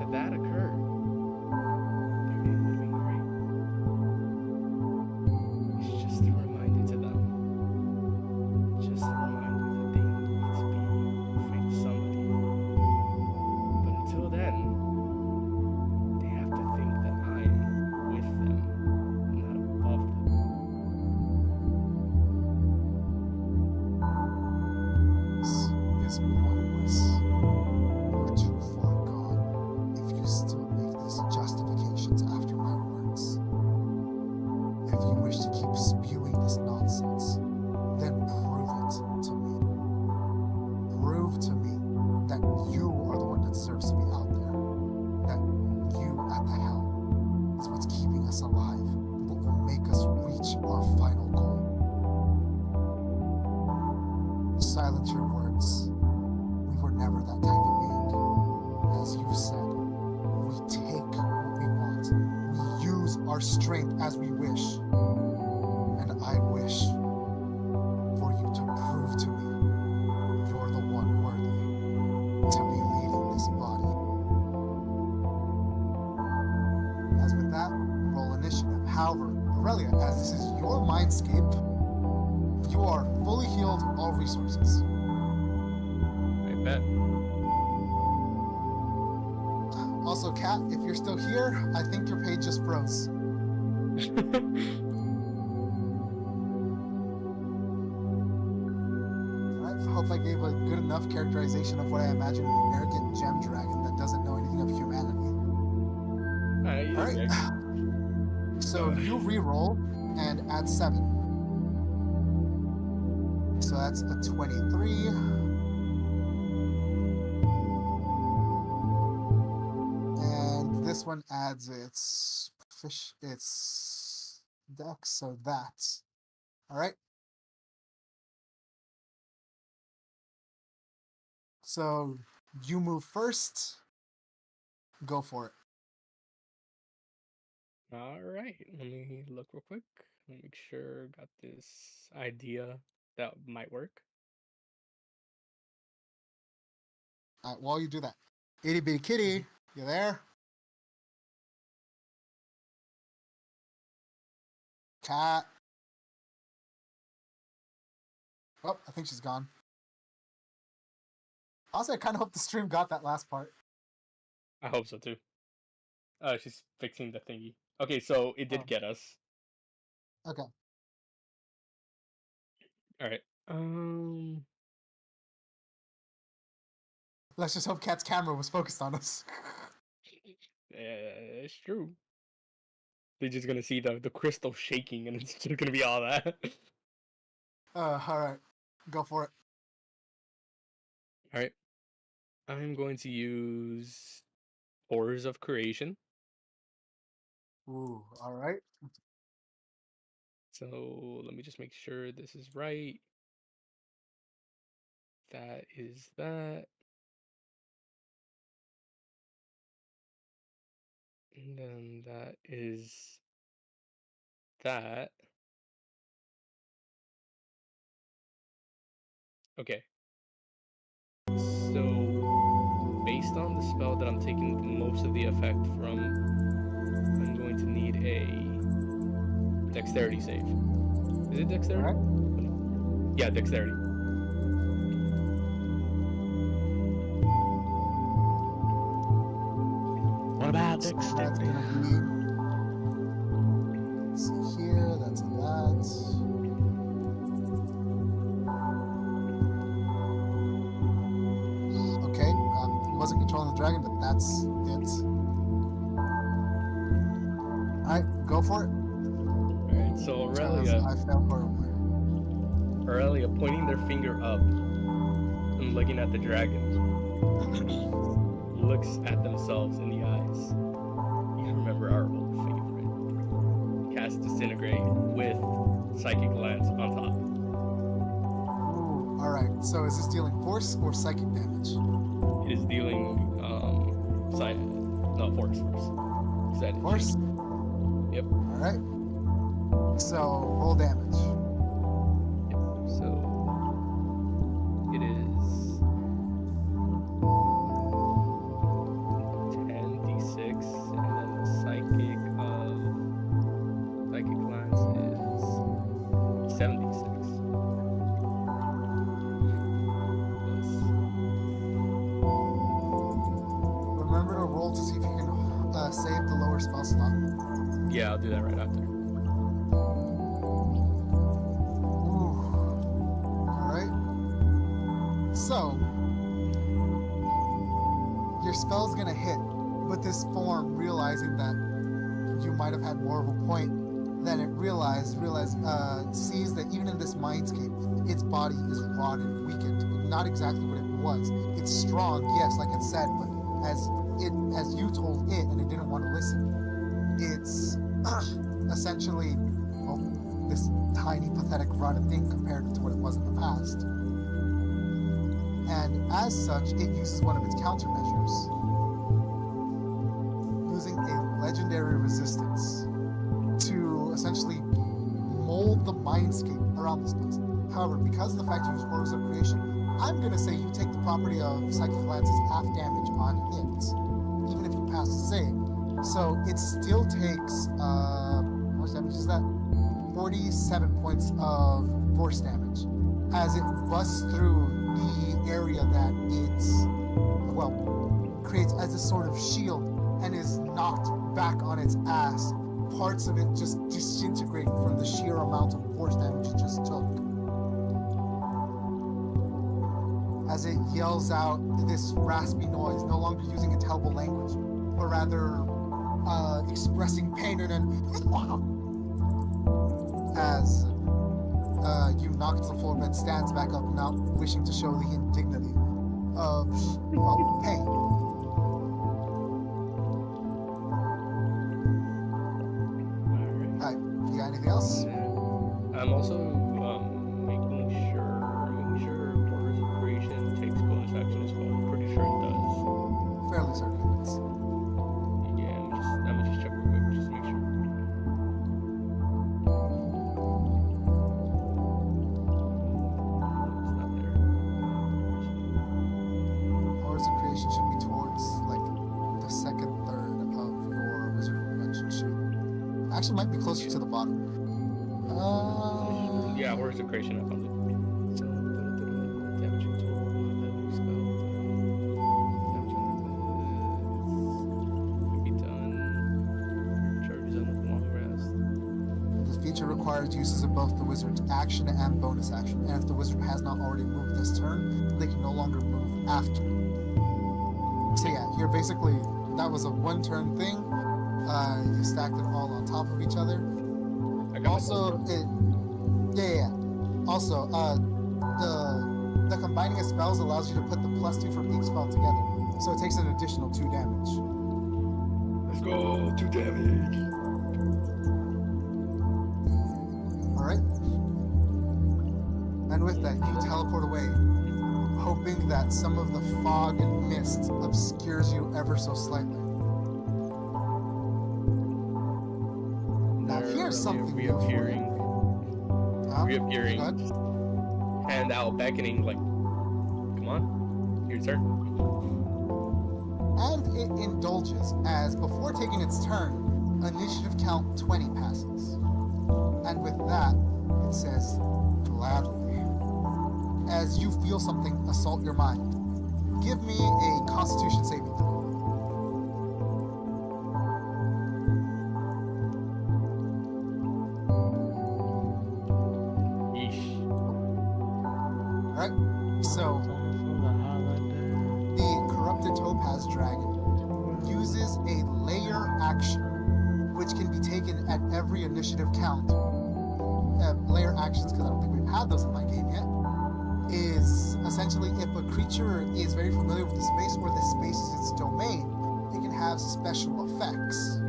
If that occurred, everything would have been great. It's just a reminder to them. Just a reminder that they need to be afraid of somebody. But until then, they have to think that I am with them, not above them. This is pointless. You're too far gone if you still make these justifications after my words. If you wish to keep spewing this nonsense, then prove it to me. Prove to me that you are the one that deserves to be out there. That you at the helm is what's keeping us alive, what will make us reach our final goal. Silence your words. We were never that type of being. As you said, we take what we want. We use our strength as we wish. And I wish for you to prove to me you're the one worthy to be leading this body. As with that, roll initiative. However, Aurelia, as this is your mindscape, you are fully healed, all resources. I bet. Also, Kat, if you're still here, I think your page just froze. Alright, hope I gave a good enough characterization of what I imagine an arrogant gem dragon that doesn't know anything of humanity. You All did right. good. So you re-roll and add 7. So that's a 23. And this one adds its dex, so that. All right. So you move first. Go for it. All right, let me look real quick. Let me make sure got this idea that might work. While you do that, itty bitty kitty, you there? Cat. Oh, I think she's gone. Also, I kind of hope the stream got that last part. I hope so too. She's fixing the thingy. Okay, so it did Oh. get us. Okay. All right. Let's just hope Cat's camera was focused on us. It's true. They're just gonna see the crystal shaking, and it's just gonna be all that. All right. Go for it. All right. I'm going to use Horrors of Creation. Ooh, all right. So let me just make sure this is right. That is that. And then that is that. Okay. So, based on the spell that I'm taking most of the effect from, I'm going to need a dexterity save. Is it dexterity? Alright. Yeah, dexterity. What about So that's dexterity? gonna be. Let's see here. That's that. Okay. Wasn't controlling the dragon, but that's it. All right, go for it. Alright, so Aurelia, I fell horribly. Aurelia pointing their finger up and looking at the dragon, looks at themselves in the eyes. You remember our old favorite. Cast Disintegrate with Psychic Lance on top. Ooh, all right. So is this dealing force or psychic damage? It is dealing, force. Said Force. Yep. All right. So roll damage. Yep. So it is 10d6, and then the psychic lance is 7d6. Remember to roll to see if you can save the lower spell slot. Yeah, I'll do that right after. Alright. So, your spell's gonna hit, but this form, realizing that you might have had more of a point than it sees that even in this mindscape, its body is rotted and weakened. Not exactly what it was. It's strong, yes, like it said, but as you told it, and it didn't want to listen, it's essentially this tiny, pathetic, rotted thing compared to what it was in the past. And as such, it uses one of its countermeasures, using a legendary resistance to essentially mold the mindscape around this place. However, because of the fact you use Horrors of Creation, I'm going to say you take the property of Psychic Lance's half damage on it, even if you pass the save. So it still takes, how much damage is that? 47 points of force damage as it busts through the area that it's, creates as a sort of shield and is knocked back on its ass. Parts of it just disintegrate from the sheer amount of force damage it just took. as it yells out this raspy noise, no longer using intelligible language, but rather expressing pain and then as you knock to the floor but stands back up, not wishing to show the indignity of pain. Alright, you got anything else? I'm also making sure Portals of Creation takes bonus action as well. I'm pretty sure it does. Fairly certain of it. Yeah, I'm gonna just check real quick just to make sure. It's not there. Horrors of Creation should be towards like the second third of your Wizard of Invention sheet. Actually, might be closer to the bottom. Yeah, Horrors of Creation, I found it. Damage control, deadly spell. Damage can be done. Charges on a long rest. This feature requires uses of both the wizard's action and bonus action, and if the wizard has not already moved this turn, they can no longer move after. So yeah, you're basically, that was a one-turn thing. You stacked it all on top of each other. I got Also, Also, the combining of spells allows you to put the +2 from each spell together, so it takes an additional 2 damage. Let's go, 2 damage. Alright. And with that, you teleport away, hoping that some of the fog and mist obscures you ever so slightly. Now here's something new for you. Reappearing, Go ahead. hand out, beckoning, like, come on, your turn. And it indulges, as before taking its turn, initiative count 20 passes. And with that, it says, gladly. As you feel something assault your mind, give me a Constitution saving throw. Alright, so the corrupted topaz dragon uses a layer action, which can be taken at every initiative count. Layer actions, because I don't think we've had those in my game yet, is essentially if a creature is very familiar with the space or the space is its domain, it can have special effects.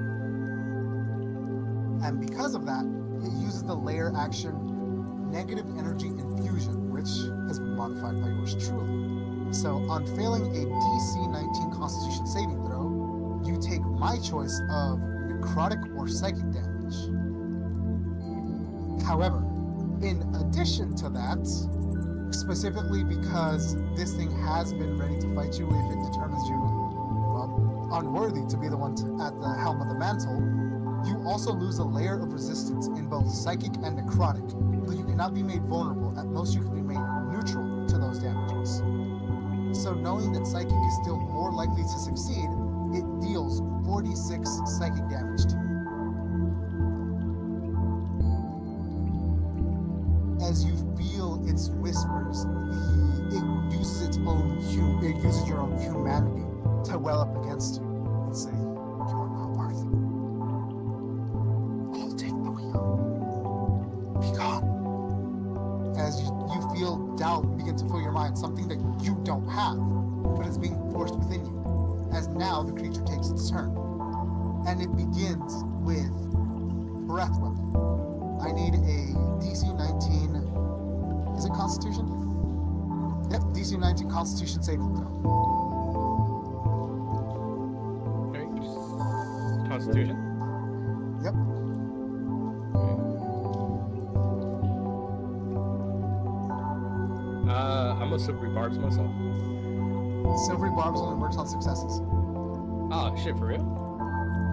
And because of that, it uses the layer action negative energy infusion, which has been modified by yours truly. So on failing a DC 19 Constitution saving throw, you take my choice of necrotic or psychic damage. However, in addition to that, specifically because this thing has been ready to fight you if it determines you, well, unworthy to be the one at the helm of the mantle, you also lose a layer of resistance in both psychic and necrotic, but you cannot be made vulnerable. At most, you can be made neutral to those damages. So knowing that psychic is still more likely to succeed, it deals 46 psychic damage to you. As you feel its whispers, it uses its own it uses your own humanity to well up against you and say, "You're not worthy. I'll take the wheel. Be gone." As you feel doubt begin to fill your mind, something that you don't have, but it's being forced within you. As now the creature takes its turn, and it begins with breath weapon. I need a DC 19. Is it Constitution? Yep, DC 19 Constitution saving throw. Okay, Constitution. Yep. I'm gonna silvery barbs myself. Silvery barbs only works on successes. Oh shit, for real?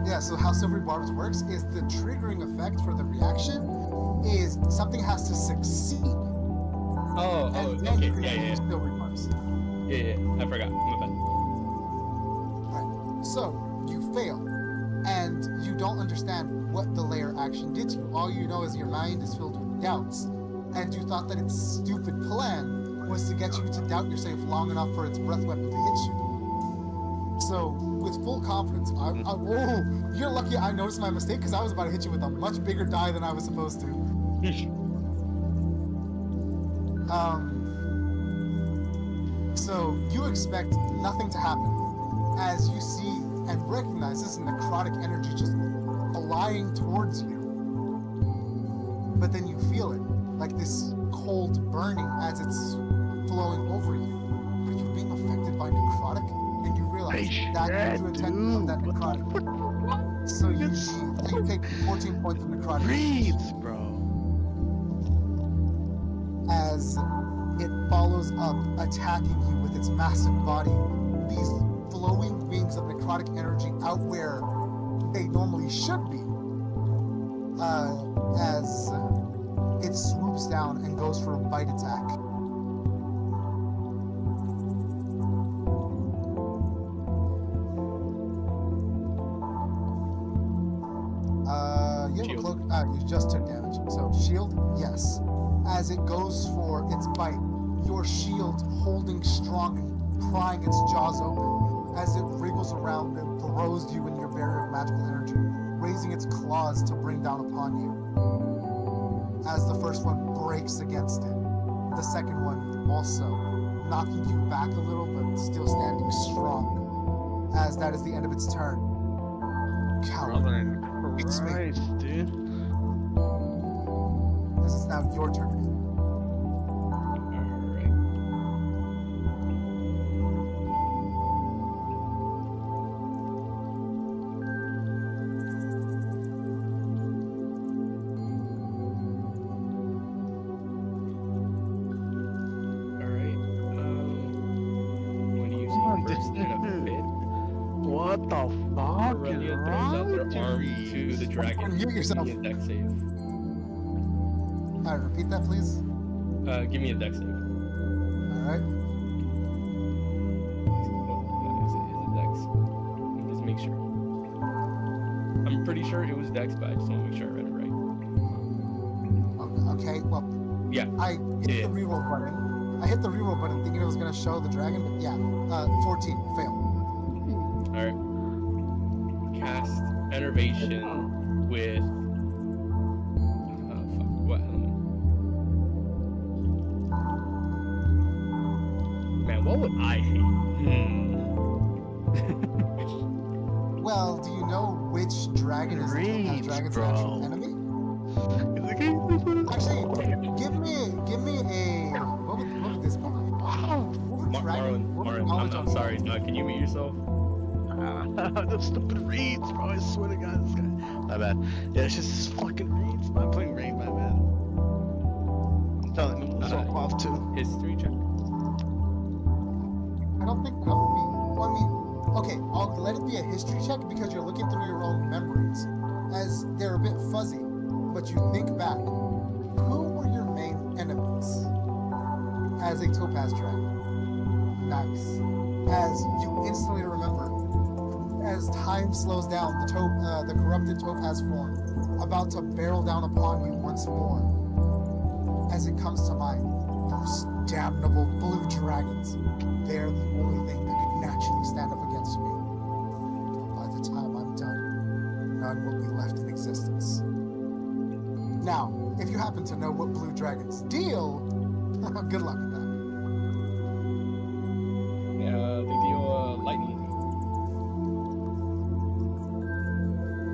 Yeah, so how silvery barbs works is the triggering effect for the reaction is something has to succeed. Oh, And then okay, you can yeah. use silvery barbs. Yeah, I forgot. My bad. Right. So you fail, and you don't understand what the layer action did to you. All you know is your mind is filled with doubts, and you thought that its stupid plan was to get you to doubt yourself long enough for its breath weapon to hit you. So, with full confidence, oh, you're lucky I noticed my mistake because I was about to hit you with a much bigger die than I was supposed to. So you expect nothing to happen as you see and recognize this necrotic energy just flying towards you. But then you feel it, like this cold burning as it's flowing over you. Are you being affected by necrotic? And you realize that you intend of that necrotic. So you take 14 points of necrotic. Breathe, bro. As it follows up, attacking you with its massive body. These flowing wings of necrotic energy out where they normally should be. As it swoops down and goes for a bite attack. You have a cloak. You just took damage. So shield, yes. As it goes for its bite, your shield holding strong and prying its jaws open as it wriggles around and throws you in your barrier of magical energy, raising its claws to bring down upon you. As the first one breaks against it, the second one also knocking you back a little, but still standing strong. As that is the end of its turn. Coward. It's me. Christ, dude. This is now your turn. Alright. Alright. When you see first in a fit, What the fuck Aurelia is throws out wrong their with arm you? to the dragon. Mute yourself. Give me a dex save. Alright, repeat that, please. Give me a dex save. Alright. Is it dex? Just make sure. I'm pretty sure it was dex, but I just want to make sure I read it right. Okay, well, Yeah. I hit Yeah. the reroll button. I hit the reroll button thinking it was going to show the dragon, but yeah. 14, fail. Alright. Cast Enervation with. Oh, fuck. What element? Man, what would I hate? Well, do you know which dragon is the Reeds, dragon's bro. actual enemy? Actually, give me a. What would this be? What would dragon? What would knowledge I'm of- sorry. Can you mute yourself? The stupid reeds, bro. I swear to God, this guy. My bad. Yeah, it's just this fucking reeds. I'm playing rain, my bad. I'm telling you, this one off too. History check. I don't think that would be. Well, I mean, okay, I'll let it be a history check because you're looking through your own memories, as they're a bit fuzzy. But you think back, who were your main enemies as a topaz dragon? Nice. As you instantly remember, as time slows down, the corrupted topaz form about to barrel down upon you once more. As it comes to mind, those damnable blue dragons. They're the only thing that could naturally stand up against me. By the time I'm done, none will be left in existence. Now, if you happen to know what blue dragons deal, good luck with that. They deal lightning.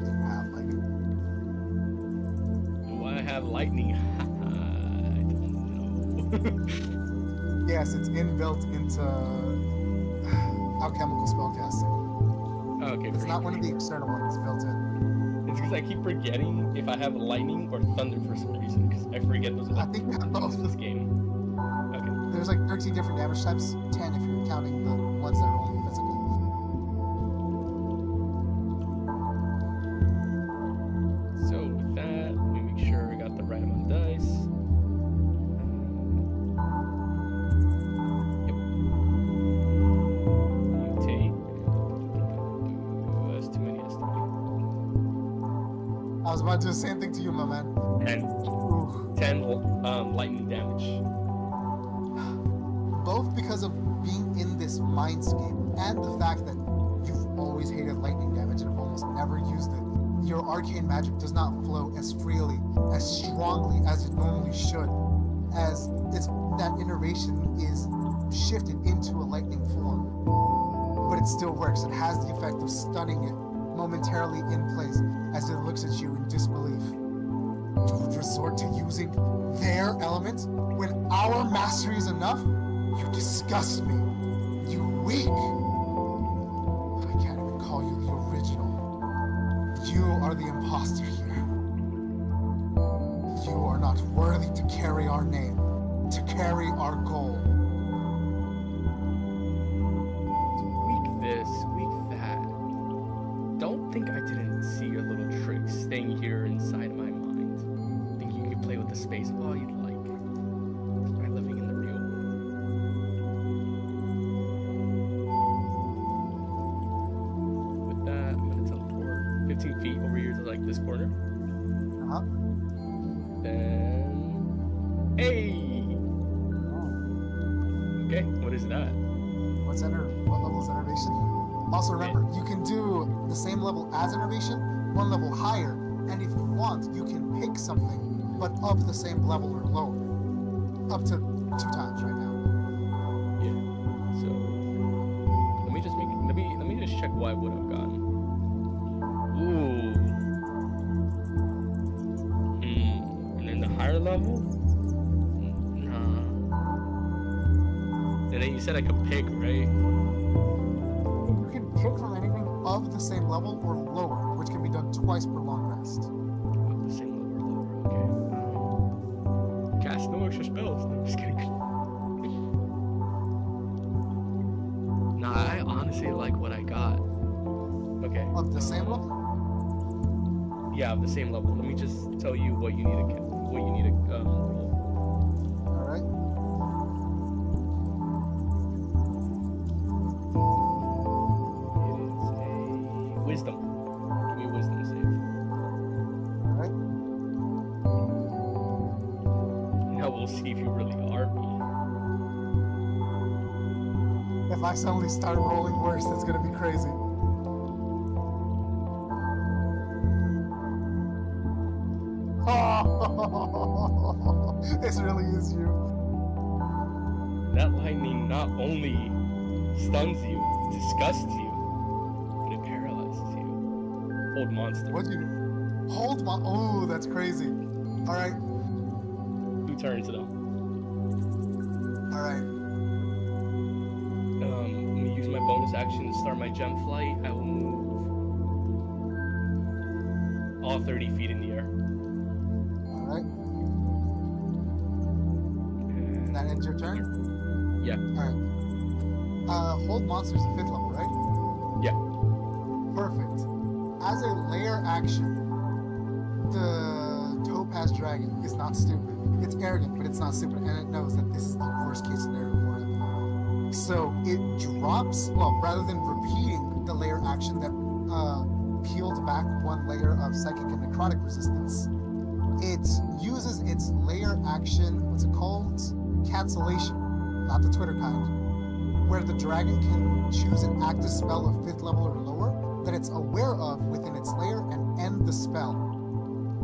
Do you have lightning? Do I have lightning? I don't know. Yes, it's inbuilt into alchemical spellcasting. Okay, It's great, not one of great. the external ones built in. It's because I keep forgetting if I have lightning or thunder for some reason. Because I forget those I are think you have the both. of this game. Okay. There's like 13 different damage types, 10 if you're counting the ones that are only physical. So with that, let me make sure I got the right amount of dice. Yep. You take. That's too many estimates. I was about to do the same thing to you, my man. 10, Ooh. 10 lightning damage. this mindscape and the fact that you've always hated lightning damage and have almost never used it, your arcane magic does not flow as freely, as strongly as it normally should, as that innervation is shifted into a lightning form. But it still works. It has the effect of stunning it momentarily in place as it looks at you in disbelief. You would resort to using their element when our mastery is enough? You disgust me. You weak. I can't even call you the original. You are the imposter here. You are not worthy to carry our name, to carry our goal. Weak this, weak that. Don't think I didn't see your little tricks staying here inside my mind. Think you could play with the space all you'd like. By living in the real world. With that, I'm gonna teleport 15 feet over here to like this corner. Uh-huh. Then, hey. Okay, what is that? What level is innervation? Also remember, you can do the same level as innervation, one level higher, and if you want, you can pick something, but of the same level or lower. Up to 2 times right now. Yeah. So let me just check what I would have gotten. Ooh. And then the higher level? Nah. And then you said I could pick, right? You can pick from anything of the same level or lower, which can be done twice per long rest. Of the same level or lower, okay. Cast no extra spells. No, I'm just kidding. Nah, I honestly like what I got. Okay. Of the same level? Yeah, of the same level. Let me just tell you what you need to roll. Alright. It is a wisdom. Give me a wisdom save. Alright. Now we'll see if you really are me. If I suddenly start rolling worse, that's gonna be crazy. Oh, this really is you. That lightning not only stuns you, disgusts you, but it paralyzes you. Old monster. What'd you hold my? Oh, that's crazy. All right, 2 turns though. all right. Let me use my bonus action to start my gem flight. I will move all 30 feet in the air. All right. That ends your turn. Yeah. All right. Hold monsters at 5th level, right? Yeah. Perfect. As a layer action, the Topaz Dragon is not stupid. It's arrogant, but it's not stupid, and it knows that this is the worst case scenario for it. So it drops, well, rather than repeating the layer action that peeled back 1 layer of psychic and necrotic resistance, it uses its layer action, what's it called? Cancellation, not the Twitter kind, where the dragon can choose an active spell of 5th level or lower that it's aware of within its layer and end the spell.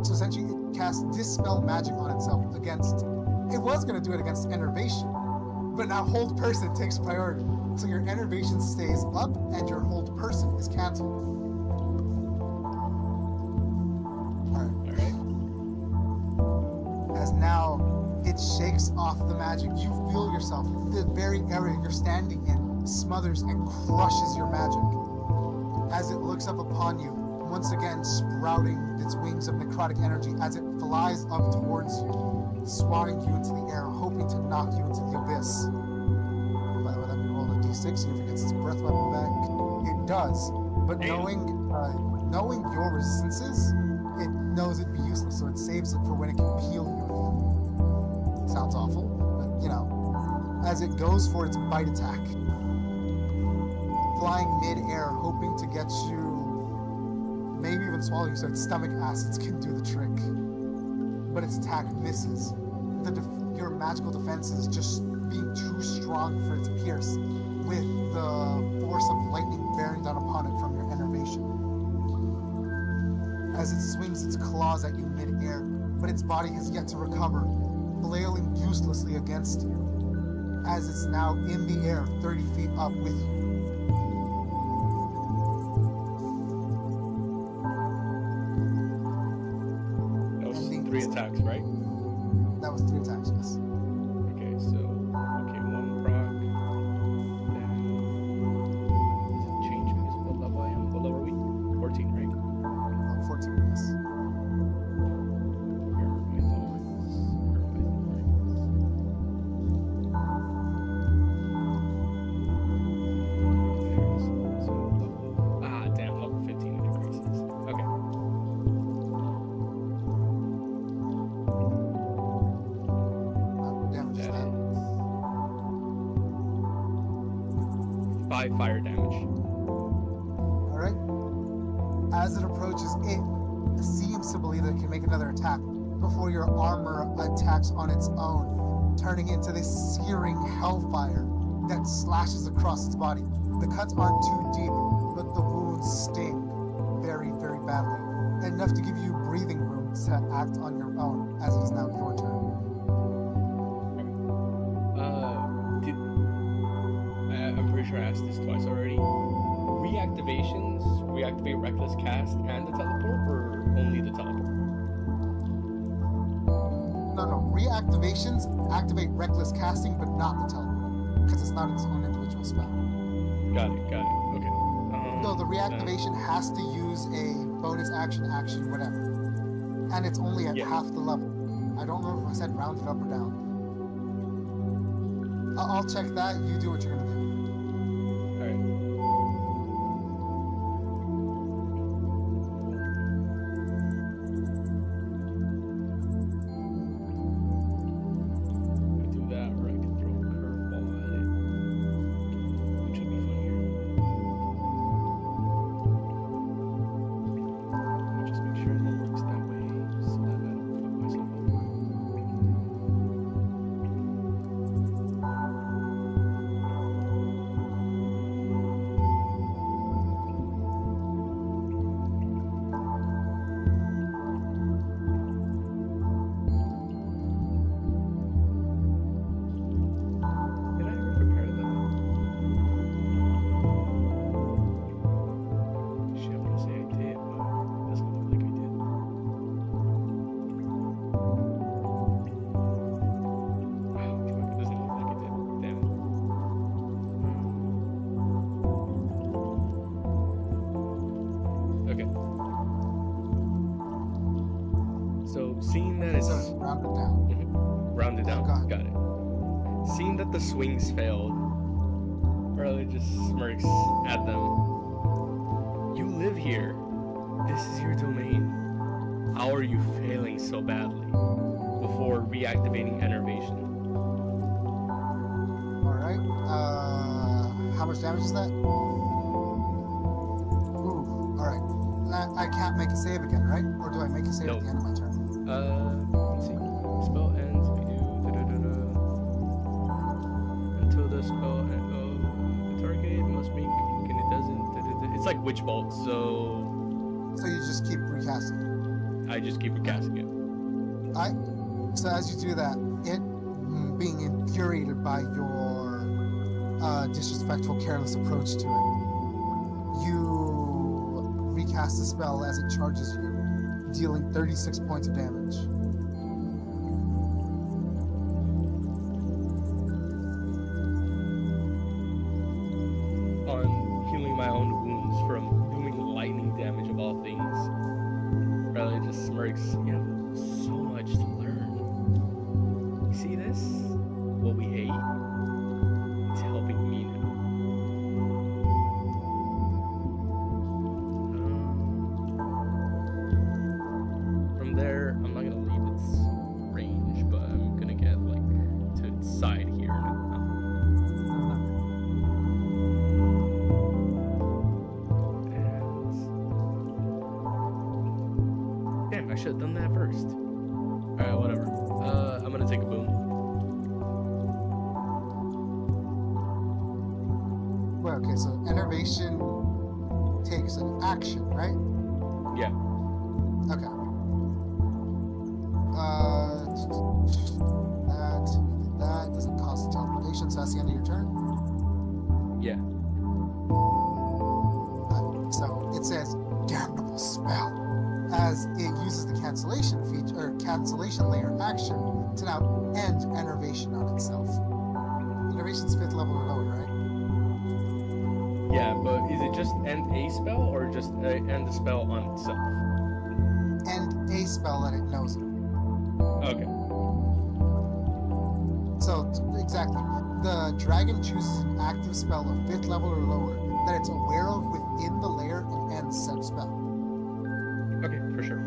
So essentially it casts Dispel Magic on itself against, it was going to do it against Enervation, but now Hold Person takes priority. So your Enervation stays up and your Hold Person is cancelled. Alright. As now it shakes off the magic, you feel yourself, the very area you're standing in smothers and crushes your magic. As it looks up upon you, once again sprouting its wings of necrotic energy as it flies up towards you, swatting you into the air, hoping to knock you into the abyss. By the way, let me roll a d6, see if it gets its breath weapon back. It does, but knowing your resistances, it knows it'd be useless, so it saves it for when it can peel you again. Sounds awful, but you know, as it goes for its bite attack, flying mid-air, hoping to get you, maybe even swallow you, so its stomach acids can do the trick. But its attack misses. Your magical defense is just being too strong for it to pierce. with the force of lightning bearing down upon it from your enervation. As it swings its claws at you mid-air, but its body has yet to recover, flailing uselessly against you, as it's now in the air 30 feet up with you. That was Ending 3 its turn. attacks, right? That was 3 attacks, yes. Okay, so okay, 1 proc. Then does it change because of what level I am? What level are we? 14, right? 14, yes. Where are my thorns? Where are my thorns? So level. Ah, damn, level 15 it increases. Okay. What damage is That that? is 5 fire damage. Alright? As it approaches, it seems to believe that it can make another attack before your armor attacks on its own, turning into this searing hellfire that slashes across its body. The cuts aren't too deep, but the wounds sting very, very badly. Enough to give you breathing room to act on your own, as it is now your turn. I'm pretty sure I asked this twice already. Reactivations reactivate Reckless Cast and the teleport, or only the teleport? No. Reactivations activate Reckless Casting, but not the teleport, because it's not its own individual spell. Got it. Okay. No, the then- reactivation has to use a bonus action, whatever. And it's only at Yeah. half the level. I don't remember if I said rounded up or down. I'll check that. You do what you're gonna do. Alright. I do that, or I can throw a curveball at it. Which would be funnier. Let me just make sure that works that way, so that I don't fuck myself up. Did I ever prepare that? Shit, I'm gonna say I did, but it doesn't look like I did. Oh, fuck, it doesn't look like I did. Damn it. Okay. So, seeing that it's So round it down. rounded down, Go ahead. got it. Seeing that the swings failed, Riley just smirks at them. You live here. This is your domain. How are you failing so badly? Before reactivating enervation. Alright. How much damage is that? Ooh, alright. I can't make a save again, right? Or do I make a save No. at the end of my turn? Let's see. Spell ends. We do until the spell the target must make and it doesn't. It's like Witch Bolt, so So you just keep recasting. I just keep recasting it. So as you do that, it being infuriated by your disrespectful, careless approach to it, you recast the spell as it charges you, dealing 36 points of damage. On healing my own wounds from doing lightning damage of all things. Riley just smirks. You have so much to learn. You see this? What we hate? It's helping me now. From there, I'm not gonna leave its range, but I'm gonna get like to its side here now. Damn, I should have done that first. Alright, whatever. I'm gonna take a boom. Well, okay, so enervation takes an action, right? Yeah. Okay. That doesn't cost teleportation, so that's the end of your turn. Yeah. So it says damnable spell as it uses the cancellation feature or cancellation layer action to now end enervation on itself. Enervation's 5th level or lower, right? Yeah, but is it just end a spell or just end the spell on itself? End a spell that it knows of. Okay. So exactly, the dragon chooses an active spell of 5th level or lower that it's aware of within the layer and ends said spell. Okay, for sure.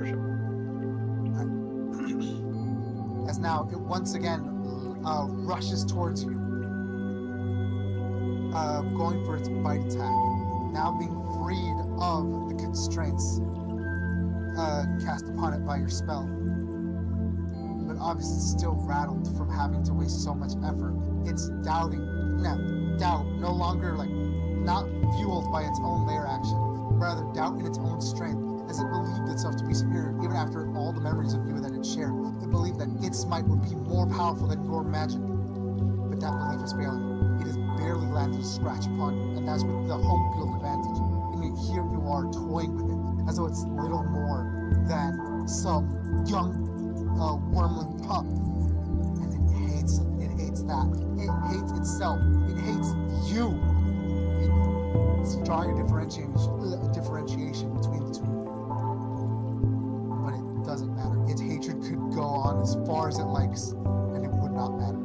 As now it once again rushes towards you, going for its bite attack. Now being freed of the constraints cast upon it by your spell. But obviously it's still rattled from having to waste so much effort. It's doubting. Now, doubt, no longer not fueled by its own layer action, rather doubt in its own strength, as it believed itself to be superior, even after all the memories of you that it shared. It believed that its might would be more powerful than your magic. But that belief is failing. It has barely landed a scratch upon you, and that's with the home field advantage. And yet here you are toying with it, as though it's little more than some young wormling pup. And it hates it. It hates that. It hates itself. It hates you. So draw your differentiation between the two of you. But it doesn't matter. Its hatred could go on as far as it likes, and it would not matter.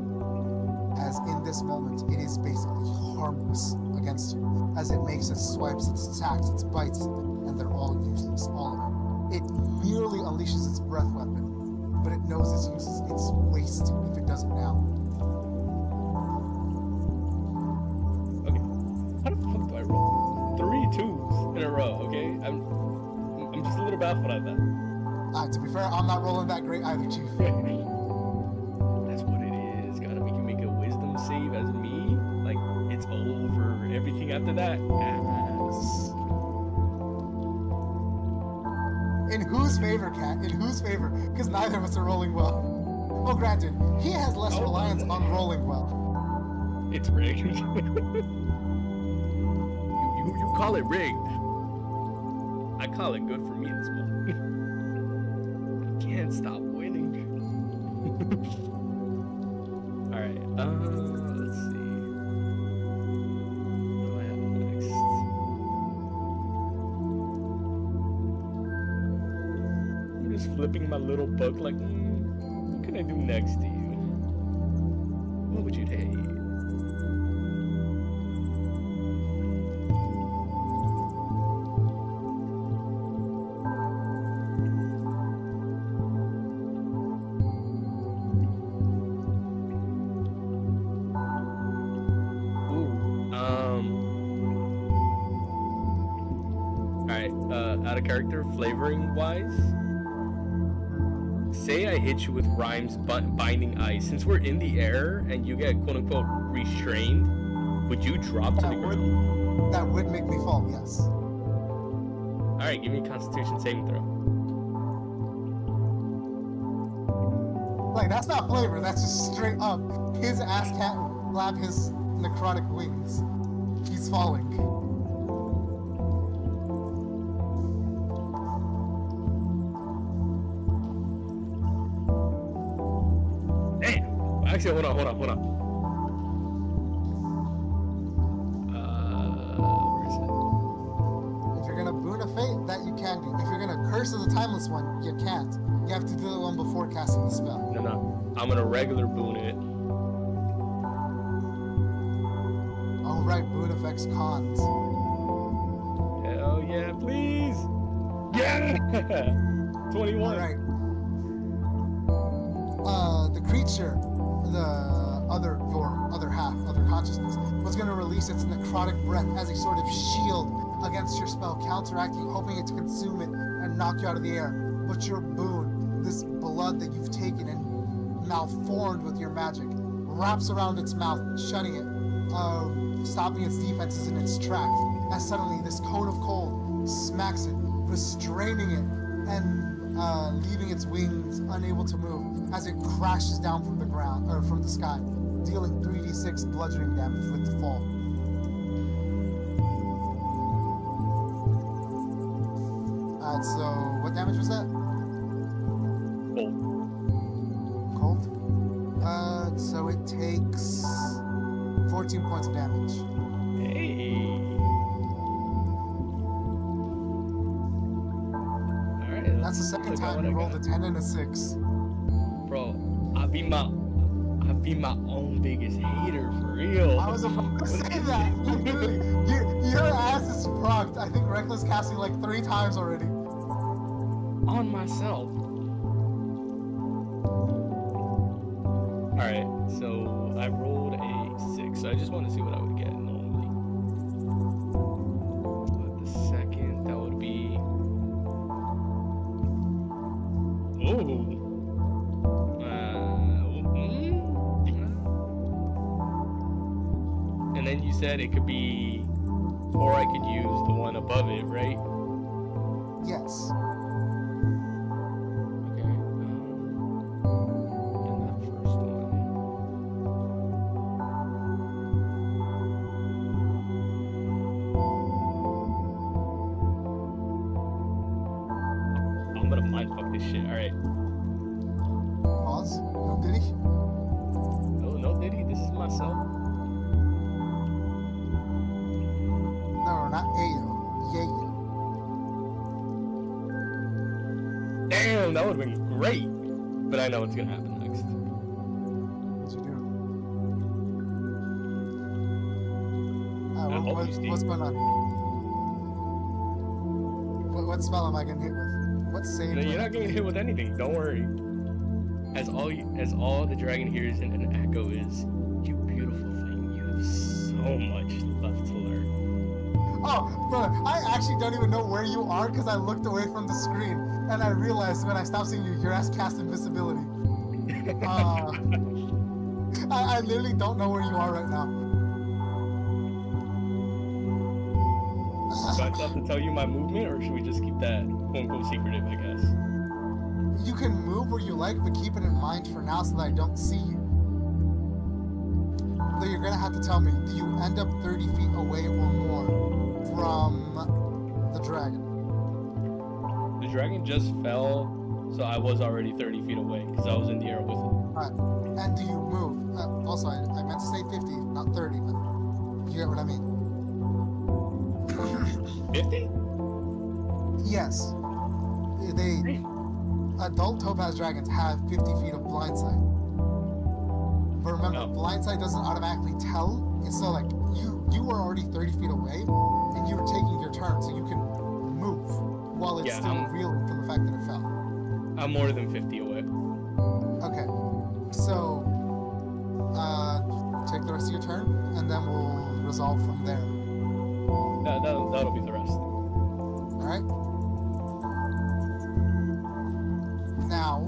As in this moment, it is basically harmless against you, as it makes its swipes, its attacks, its bites, and they're all useless, all of them. It merely unleashes its breath weapon, but it knows its uses. It's wasted if it does it now. Okay. How the fuck do I roll 3 2s in a row? Okay, I'm just a little baffled at that. To be fair, I'm not rolling that great either, Chief. That's what it is. Gotta make you make a wisdom save as me. Like it's over. Everything after that, ass. In whose favor, Cat? In whose favor? Because neither of us are rolling well. Well, granted, he has less reliance on rolling well. It's rigged. you call it rigged. I call it good for me this moment. I can't stop winning. Alright, let's see. What do I have next? I'm just flipping my little book like, what can I do next to you? What would you take? Out of character, flavoring wise, say I hit you with Rhyme's Binding Ice. Since we're in the air and you get quote unquote restrained, would you drop to the ground? That would make me fall, yes. Alright, give me a Constitution saving throw. Like, that's not flavor, that's just straight up. His ass can't flap his necrotic wings. He's falling. Actually, hold on. Where is it? If you're gonna boon a fate, that you can do. If you're gonna curse of the timeless one, you can't. You have to do the one before casting the spell. No. I'm gonna regular boon it. Oh right, boon affects cons. Hell yeah, please! Yeah! 21. Alright. The creature, your other half, other consciousness, was going to release its necrotic breath as a sort of shield against your spell, counteracting, hoping it to consume it and knock you out of the air. But your boon, this blood that you've taken and malformed with your magic, wraps around its mouth, shutting it, stopping its defenses in its tracks. As suddenly, this cone of cold smacks it, restraining it, and leaving its wings unable to move as it crashes down from the ground or from the sky, dealing 3d6 bludgeoning damage with the fall. So what damage was that? Cold. So it takes 14 points of damage. Hey. Alright. That's the second time you rolled a 10 and a 6. Bro, I be my own biggest hater for real. I was about to say that. Literally, your ass is fucked. I think Reckless casting like 3 times already. On myself. Alright, so I rolled a 6. So I just want to see what I would get normally. But the second, that would be. Ooh. And then you said it could be, or I could use the one above it, right? Yes. Okay. And that first one. I'm gonna mindfuck this shit. All right. Pause. No Diddy. No Diddy. This is myself. No, not Ayo. Yayo. Damn, that would have been great. But I know what's gonna happen next. What'd you do? hope you stay. What's going on? What spell am I getting hit with? What save? No, you're not getting hit with anything. Don't worry. As all the dragon hears in an echo is, you beautiful thing. You have so much left to learn. Oh, brother, I actually don't even know where you are because I looked away from the screen and I realized when I stopped seeing you, your ass cast invisibility. I literally don't know where you are right now. Do I still have to tell you my movement, or should we just keep that quote-unquote secretive, I guess? You can move where you like, but keep it in mind for now so that I don't see you. Though you're gonna have to tell me, do you end up 30 feet away or more from the dragon? The dragon just fell, so I was already 30 feet away because I was in the air with it. Alright, and do you move? Also, I meant to say 50, not 30, but you get what I mean. 50? Yes. Adult topaz dragons have 50 feet of blind sight. But remember, blind sight doesn't automatically tell. It's so like you were already 30 feet away, and you were taking your turn, so you can move while it's still reeling from the fact that it fell. I'm more than 50 away. Okay. So, take the rest of your turn, and then we'll resolve from there. That'll be the rest. Alright? Now,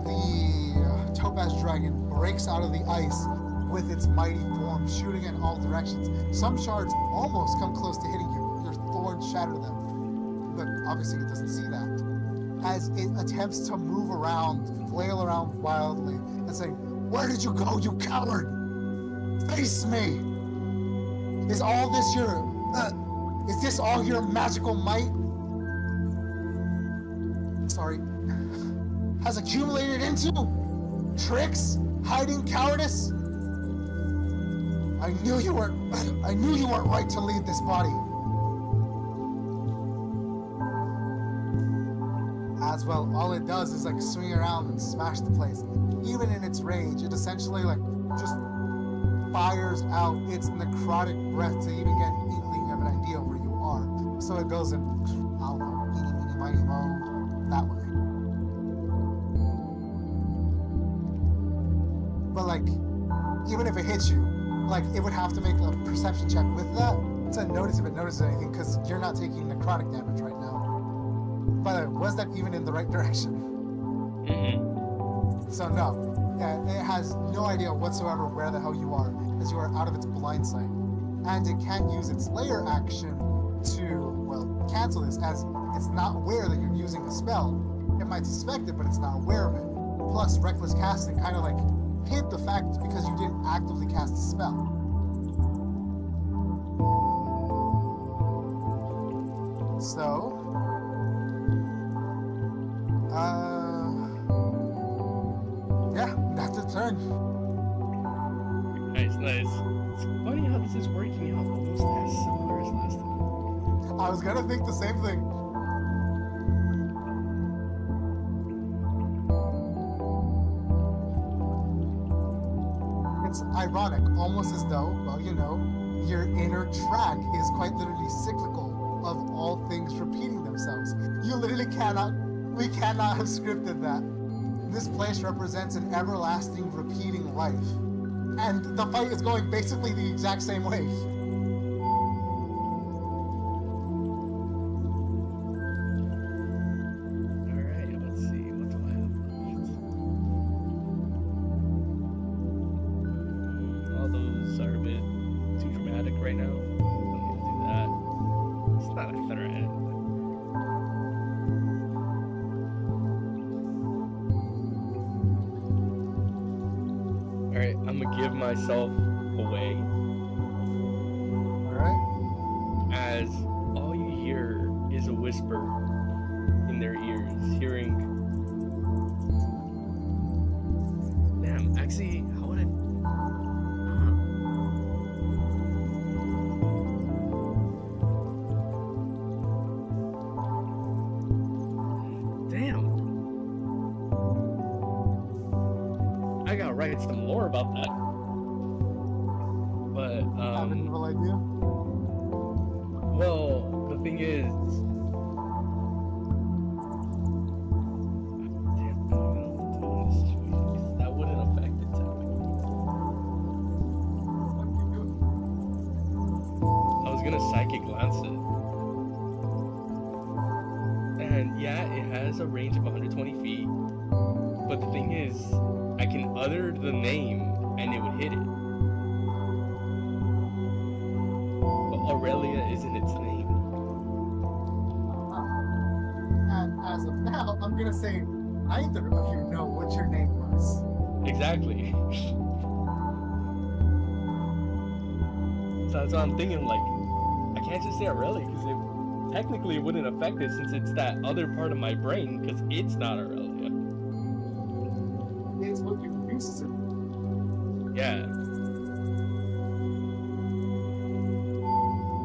the topaz dragon breaks out of the ice with its mighty form, shooting in all directions. Some shards almost come close to hitting you. Your thorns shatter them. But obviously it doesn't see that. As it attempts to move around, flail around wildly, and say, "Where did you go, you coward? Face me! Is all this your... is this all your magical might? Sorry. Has accumulated into tricks, hiding cowardice? I knew you weren't right to lead this body." As well, all it does is like swing around and smash the place. Even in its rage, it essentially like just fires out its necrotic breath to even get an inkling of an idea of where you are. So it goes in, I don't know, eeny, meeny, miny, moe, that way. But like, even if it hits you, like it would have to make a perception check with that to notice if it notices anything, because you're not taking necrotic damage right now. By the way, was that even in the right direction? Mm-hmm. So no, Yeah, it has no idea whatsoever where the hell you are, as you are out of its blind sight. And it can't use its layer action to, well, cancel this, as it's not aware that you're using a spell. It might suspect it, but it's not aware of it. Plus, Reckless Casting kind of like hid the fact because you didn't actively cast a spell. So, yeah, that's its turn. Nice, nice. It's funny how this is working out almost as similar as last time. I was gonna think the same thing. It's ironic, almost as though, well, you know, your inner track is quite literally cyclical of all things repeating themselves. You literally we cannot have scripted that. This place represents an everlasting repeating life. And the fight is going basically the exact same way. Alright, let's see. What do I have left? All those are a bit too dramatic right now. Don't need to do that. It's not a threat. Alright, I'm gonna give myself away Alright? as all you hear is a whisper in their ears, hearing. Damn, actually, how would I. Damn. I gotta write some more about that. But, I have an evil idea. well, the thing is. Damn, I don't even know what to do in this situation, 'cause that wouldn't affect it technically. I was gonna psychic glance it. And yeah, it has a range of 120 feet. But the thing is, I can utter the name and it would hit it. But Aurelia isn't its name. And as of now, I'm gonna say neither of you know what your name was. Exactly. So that's what I'm thinking, like, I can't just say Aurelia because technically it wouldn't affect it since it's that other part of my brain because it's not Aurelia. It's what you used to. Yeah.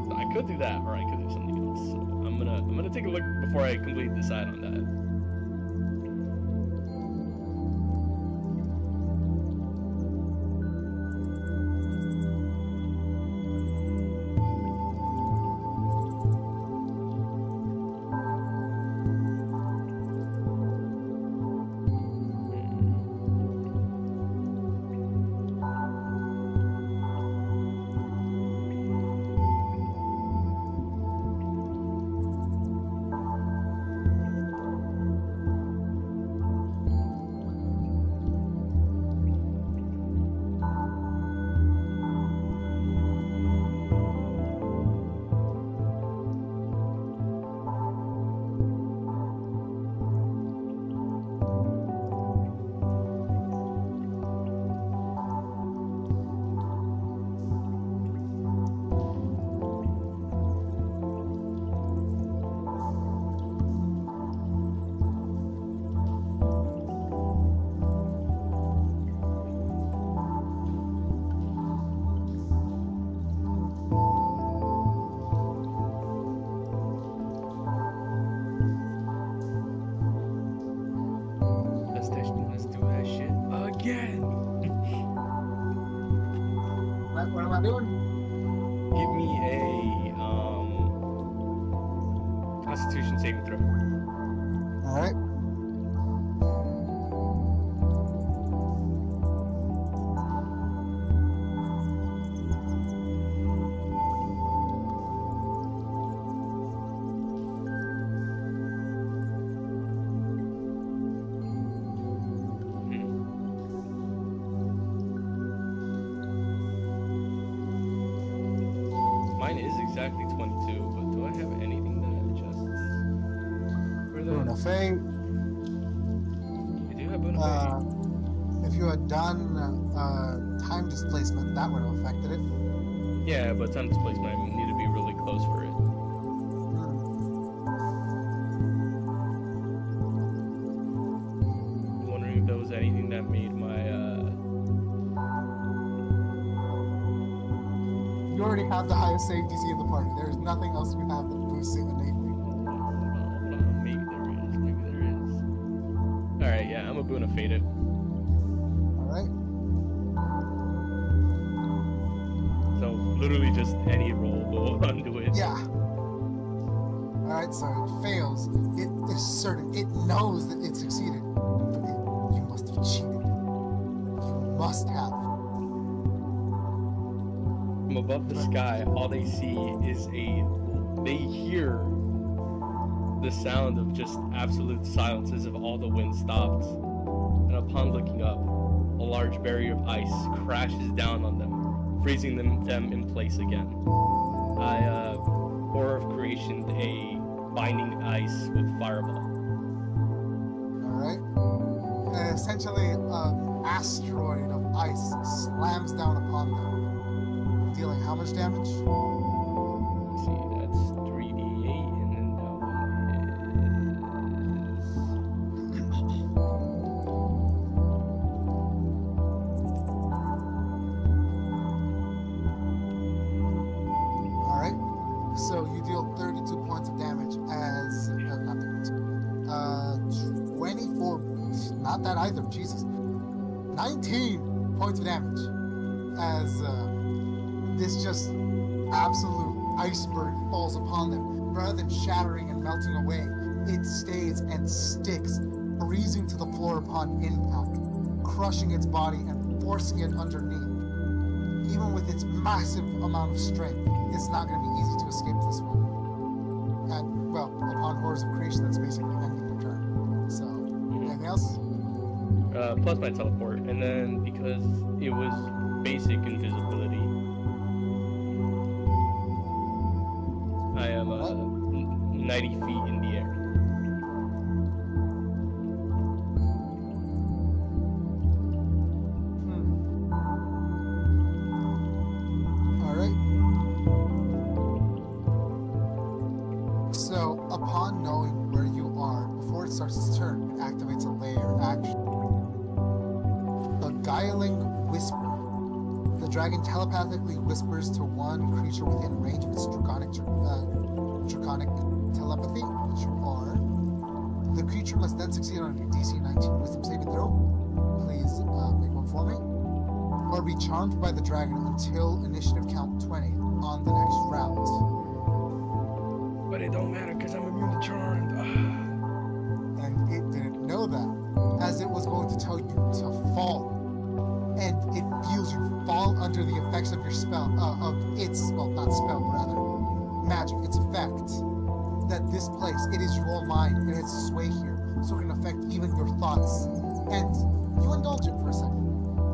So I could do that, or I could do something else. So I'm gonna take a look before I completely decide on that. Let's do that shit again. What am I doing? Give me a Constitution saving throw. Alright. exactly 22, but do I have anything that adjusts for that? Boon of Fate. I do have Boon of If you had done time displacement, that would have affected it. Fate. Yeah, but time displacement, I need to be really close for it. I'm wondering if there was anything that made my You already have the highest save DC in the party. There is nothing else you have that boosts it innately. hold on. Maybe there is. Alright, yeah, I'm a Boon of Fate it. Alright? So literally just any roll will undo it. Yeah. Alright, so it fails. It is certain. It knows that it succeeded. But you must have cheated. You must have. From above the sky, all they see is they hear the sound of just absolute silence as if all the wind stopped. And upon looking up, a large barrier of ice crashes down on them, freezing them in place again. Horror of Creation, a binding ice with fireball. Alright? Essentially, an asteroid of ice slams down upon them, dealing how much damage? Let's see, that's 3d8, and then that one Alright? So you deal 32 points of damage as... not 32. 24... Not that either, Jesus. 19 points of damage as this just absolute iceberg falls upon them. Rather than shattering and melting away, it stays and sticks, freezing to the floor upon impact, crushing its body and forcing it underneath. Even with its massive amount of strength, it's not going to be easy to escape this one. And, well, upon Horrors of Creation, that's basically ending your turn. So, anything else? plus my teleport, and then because it was basic invisibility, I am 90 feet in the air. Alright. So, upon knowing where you are, before it starts its turn, it activates a layer action. Beguiling Whisper. The dragon telepathically whispers to one creature within range of its draconic telepathy, which you are. The creature must then succeed on a DC 19 Wisdom saving throw. Please make one for me. Or be charmed by the dragon until initiative count 20 on the next round. But it don't matter because I'm immune to charmed. And it didn't know that, as it was going to tell you to fall. And it feels you fall under the effects of your spell, of its, well, not spell, rather, magic, its effect. That this place, it is your mind, and it's sway here, so it can affect even your thoughts. And you indulge it for a second.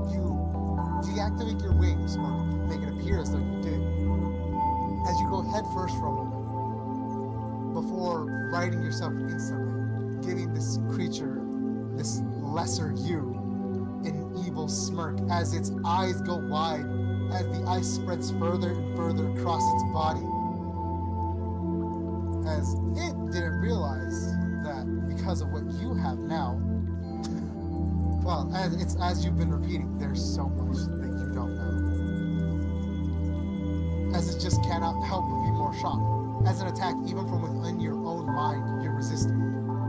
You deactivate your wings, or make it appear as though you did, as you go head first for a moment, before righting yourself instantly, giving this creature, this lesser you, an evil smirk as its eyes go wide, as the ice spreads further and further across its body. As it didn't realize that because of what you have now, well, as you've been repeating, there's so much that you don't know. As it just cannot help but be more shocked. As an attack, even from within your own mind, you're resisting.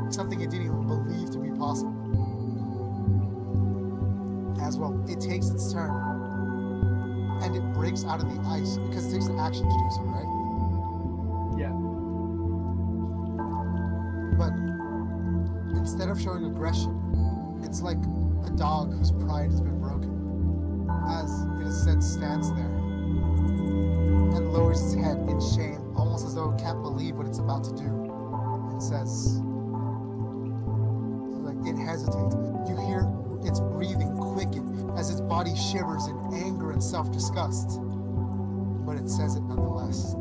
Something it didn't even believe to be possible. As well, it takes its turn, and it breaks out of the ice, because it takes an action to do so, right? Yeah. But instead of showing aggression, it's like a dog whose pride has been broken, as it instead stands there and lowers its head in shame, almost as though it can't believe what it's about to do, and says, like, it hesitates. You hear its breathing quicken as its body shivers in anger and self-disgust, but it says it nonetheless.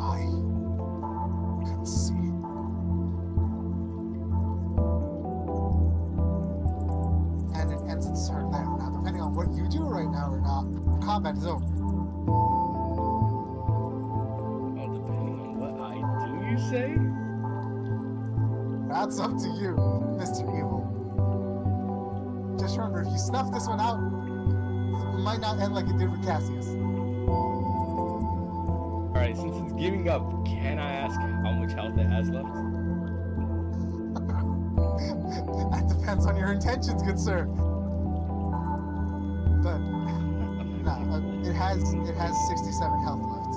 I concede. And it ends its turn there. Now, depending on what you do right now or not, combat is over. Well, depending on what I do, you say? That's up to you, Mr. Evil. Just remember, if you snuff this one out, it might not end like it did with Cassius. Alright, since it's giving up, can I ask how much health it has left? That depends on your intentions, good sir. But no, it has 67 health left.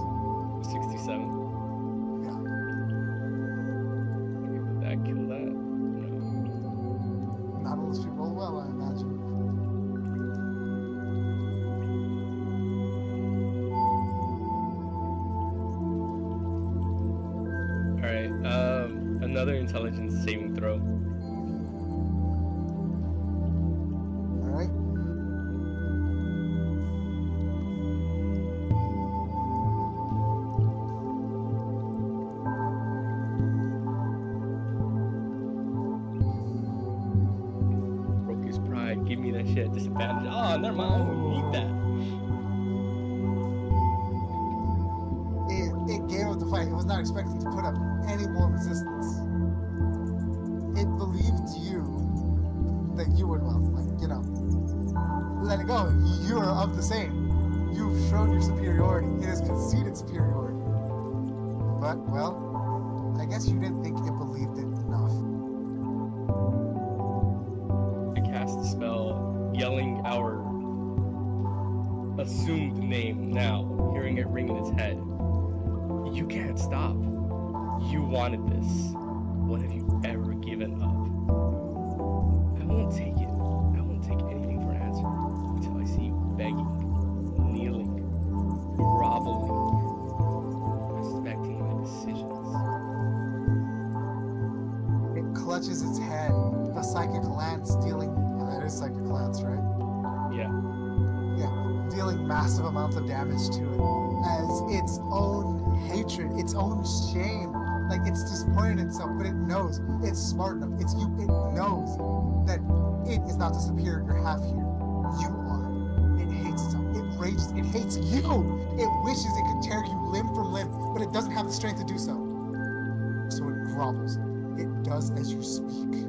67? Yeah. Would that kill that? No. Not unless you roll well, I imagine. Alright, another intelligence saving throw. All right. Broke his pride. Give me that shit. Disadvantage. Oh, never mind. I don't need that. It gave up the fight. It was not expecting to put up any more resistance. It believed you that you would, well, like, you know, let it go. You are of the same. You've shown your superiority. It has conceded superiority. But, well, I guess you didn't think it believed it enough. I cast a spell, yelling our assumed name now, hearing it ring in its head. You can't stop. You wanted this. What have you ever given up? I won't take it. I won't take anything for an answer until I see you begging, kneeling, groveling, respecting my decisions. It clutches its head. The psychic lance dealing... that is psychic lance, right? Yeah. Yeah, dealing massive amounts of damage to it as its own hatred, its own shame. Like, it's disappointed in itself, but it knows it's smart enough. It's you. It knows that it is not the superior half here. You are. It hates itself. It rages. It hates you. It wishes it could tear you limb from limb, but it doesn't have the strength to do so. So it grovels. It does as you speak.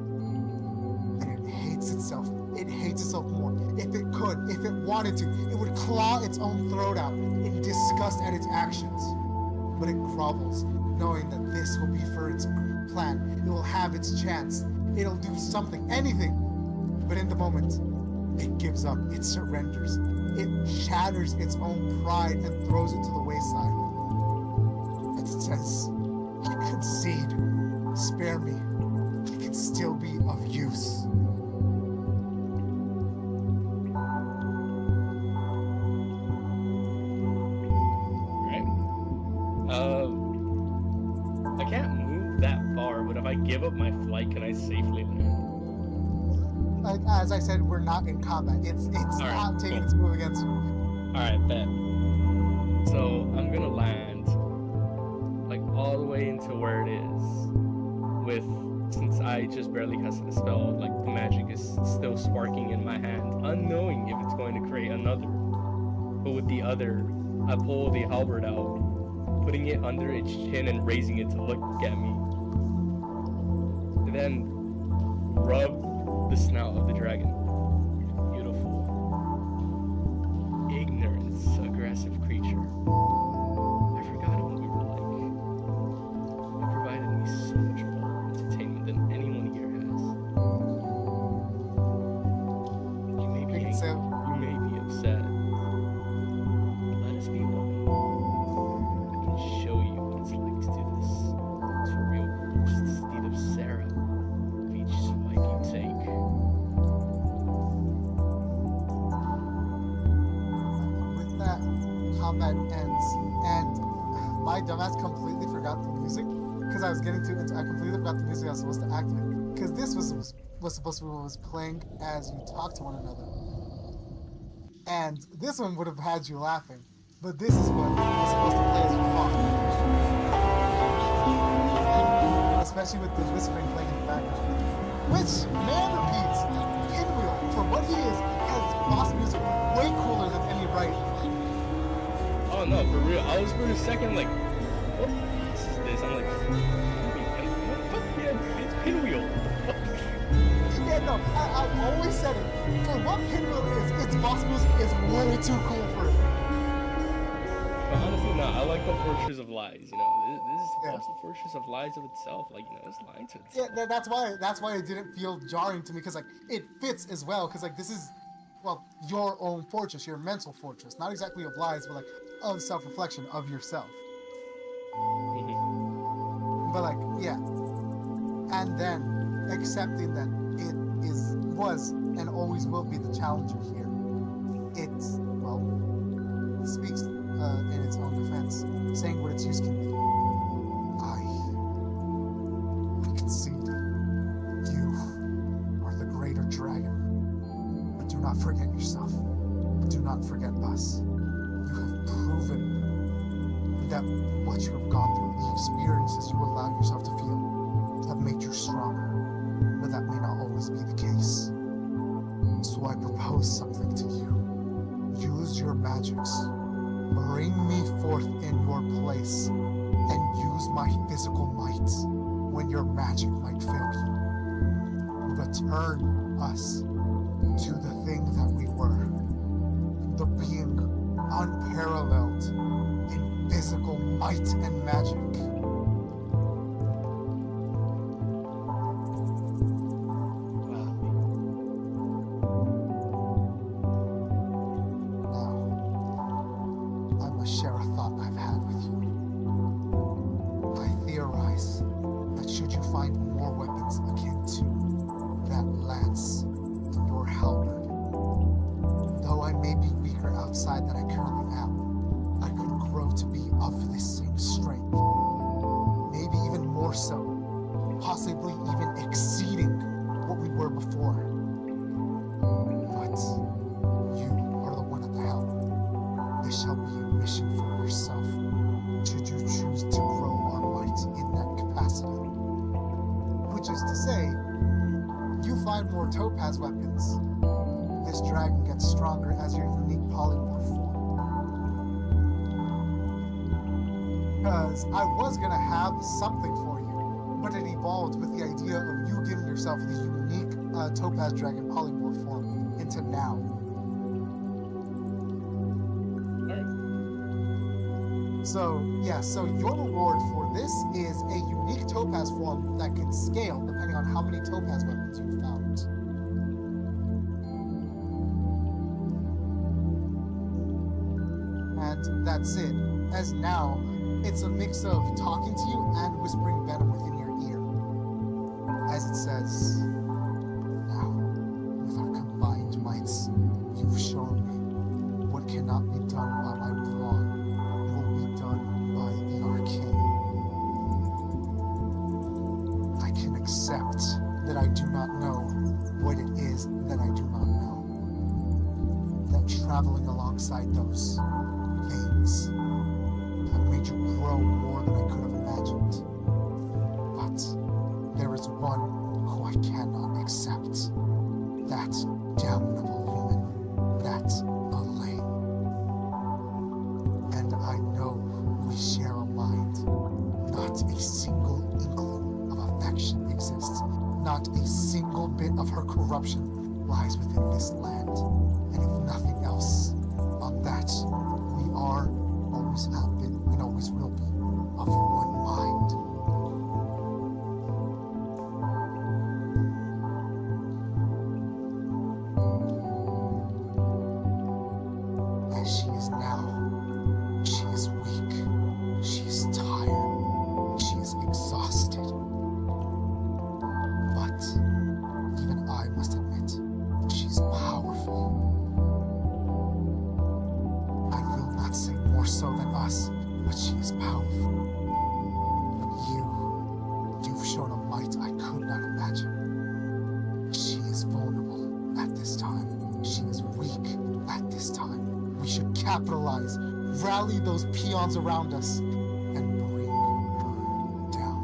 And it hates itself. It hates itself more. If it could, if it wanted to, it would claw its own throat out in disgust at its actions. But it grovels, knowing that this will be for its plan. It will have its chance. It'll do something, anything. But in the moment, it gives up. It surrenders. It shatters its own pride and throws it to the wayside. It says, I concede. Spare me. I can still be of use. I can't move that far, but if I give up my flight, can I safely land? Like, as I said, we're not in combat. It's All right, not taking cool. its move against you. Alright, bet. So I'm gonna land like all the way into where it is. Since I just barely cast a spell, like the magic is still sparking in my hand, unknowing if it's going to create another. But with the other, I pull the halberd out, putting it under its chin and raising it to look at me. And then rub the snout of the dragon. Beautiful, ignorant, aggressive creature. I forgot what we were like. It provided me so much more entertainment than anyone here has. You may be Make it angry, sound. you may be upset. Let us be one. I can show you what it's like to do this. To real the steed of Sarah of each swipe you take. With that, combat ends, and my dumbass completely forgot the music because I was getting to it. I completely forgot the music I was supposed to activate because this was supposed to be what was playing as you talk to one another, and this one would have had you laughing, but this is what was supposed to play as you fought. especially with the whispering playing in the background. Which, man repeats, Pinwheel, for what he is, has boss music way cooler than any writing. Oh no, for real. I was for a second like, what is this? I'm like, fuck yeah, it's Pinwheel. What the fuck? Yeah, no, I've always said it. For what Pinwheel is, its boss music is way too cool for it. But honestly, no, I like the Fortress of Lies. You know, this is Yeah. also Fortress of Lies of itself. Like, you know, it's lying to Yeah, itself. that's why it didn't feel jarring to me, because like it fits as well, because like this is, well, your own fortress, your mental fortress, not exactly of lies, but like of self-reflection of yourself. Mhm. But like, yeah, and then accepting that it was and always will be the challenger here. It's, well, it speaks in its own defense, saying what its use can be. I concede. You are the greater dragon. But do not forget yourself. Do not forget us. You have proven that what you have gone through, the experiences you allow yourself to feel, have made you stronger. But that may not always be the case. So I propose something to you. Use your magics. Bring me forth in your place, and use my physical might when your magic might fail you. Return us to the thing that we were, the being unparalleled in physical might and magic. Now, I must share a thought I've had with you. I theorize that should you find more weapons akin to that lance in your halberd, though I may be weaker outside than I currently am, I could grow to be of this same strength. Maybe even more so, possibly even exceeding what we were before. But you are the one at the helm. This shall be a mission for yourself, should you choose to grow our might in that capacity. Which is to say, you find more topaz weapons, this dragon gets stronger as your unique polymorph form. Because I was gonna have something for you, but it evolved with the idea of you giving yourself the unique topaz dragon polymorph form into now. So, yeah, so your reward for this is a unique topaz form that can scale depending on how many topaz weapons you found. And that's it. As now, it's a mix of talking to you and whispering venom within your ear. As it says, now, with our combined mights, you've shown me what cannot be done by my brawn will be done by the arcane. I can accept that I do not know what it is that I do not know. That traveling alongside those things have made you grow more than I could have imagined. But there is one who I cannot accept. That damnable woman. That Elaine. And I know we share a mind. Not a single inkling of affection exists. Not a single bit of her corruption lies within this land. And if nothing else, on that, we are, always have been, and always will be, of one mind. As she is now, she is weak, she is tired, she is exhausted. But even I must admit, she's powerful. I will not say more so than us, but she is powerful. But you've shown a might I could not imagine. She is vulnerable at this time. She is weak at this time. We should capitalize, rally those peons around us, and bring her down.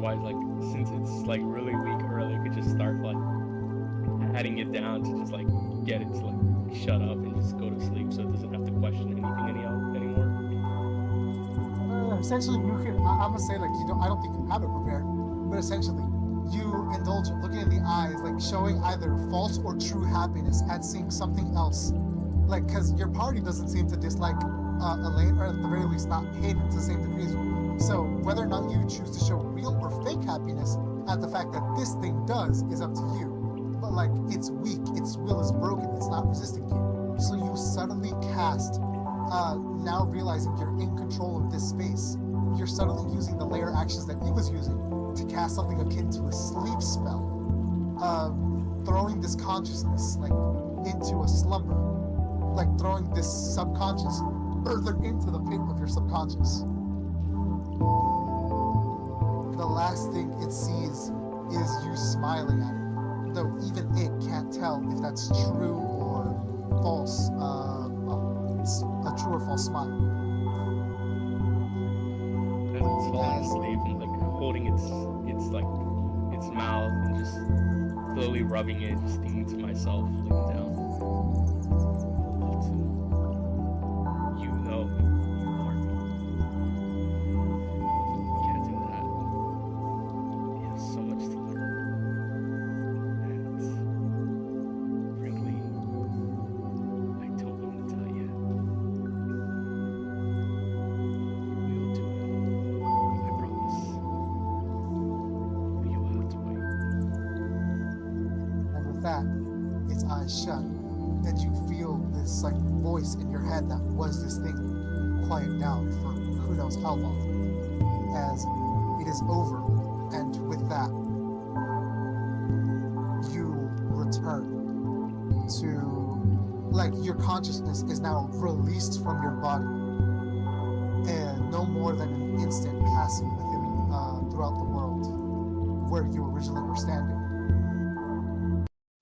otherwise, like, since it's like really weak early, I could just start like adding it down to just like get it to like shut up and just go to sleep, so it doesn't have to question anything anymore. Essentially, you can. I'm gonna say like you don't. I don't think you have it prepared, but essentially, you indulge it, looking in the eyes, like showing either false or true happiness at seeing something else, like because your party doesn't seem to dislike Elaine, or at the very least not hate it to the same degree as you. So whether or not you choose to show real or fake happiness at the fact that this thing does is up to you. But like it's weak, its will is broken, it's not resisting you. So you suddenly cast. Now realizing you're in control of this space, you're suddenly using the layer actions that he was using to cast something akin to a sleep spell, throwing this consciousness like into a slumber, like throwing this subconscious further into the pit of your subconscious. The last thing it sees is you smiling at it, though even it can't tell if that's true or false. A true or false smile. As it's falling asleep and like holding its like its mouth and just slowly rubbing it, just thinking to myself, looking down. Love to. You know you are me. Can't do that. You have so much to learn. And frankly, I don't want to tell you. We'll do it. I promise. But you'll have to wait. And with that, its eyes shut, and you feel this like voice in your head that was this thing quiet down for who knows how long. As it is over, and with that, you return to like your consciousness is now released from your body, and no more than an instant passing within throughout the world where you originally were standing.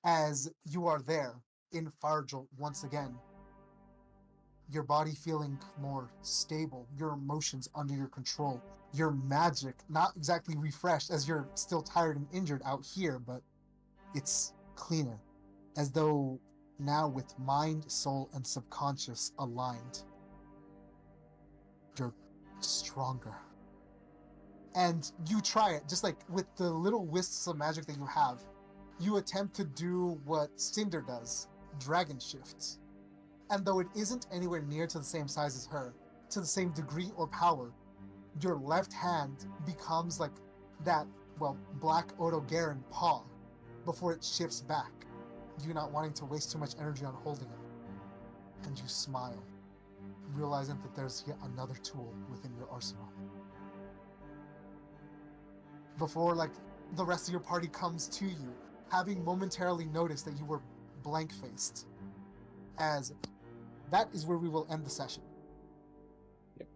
As you are there in Fargel once again, your body feeling more stable, your emotions under your control, your magic not exactly refreshed as you're still tired and injured out here, but it's cleaner, as though now with mind, soul, and subconscious aligned. You're stronger. And you try it, just like with the little wisps of magic that you have, you attempt to do what Cinder does, Dragon Shift. And though it isn't anywhere near to the same size as her, to the same degree or power, your left hand becomes like that, well, Black Odo Garen paw before it shifts back, you not wanting to waste too much energy on holding it. And you smile, realizing that there's yet another tool within your arsenal. Before, like, the rest of your party comes to you, having momentarily noticed that you were blank-faced. As that is where we will end the session. Yep.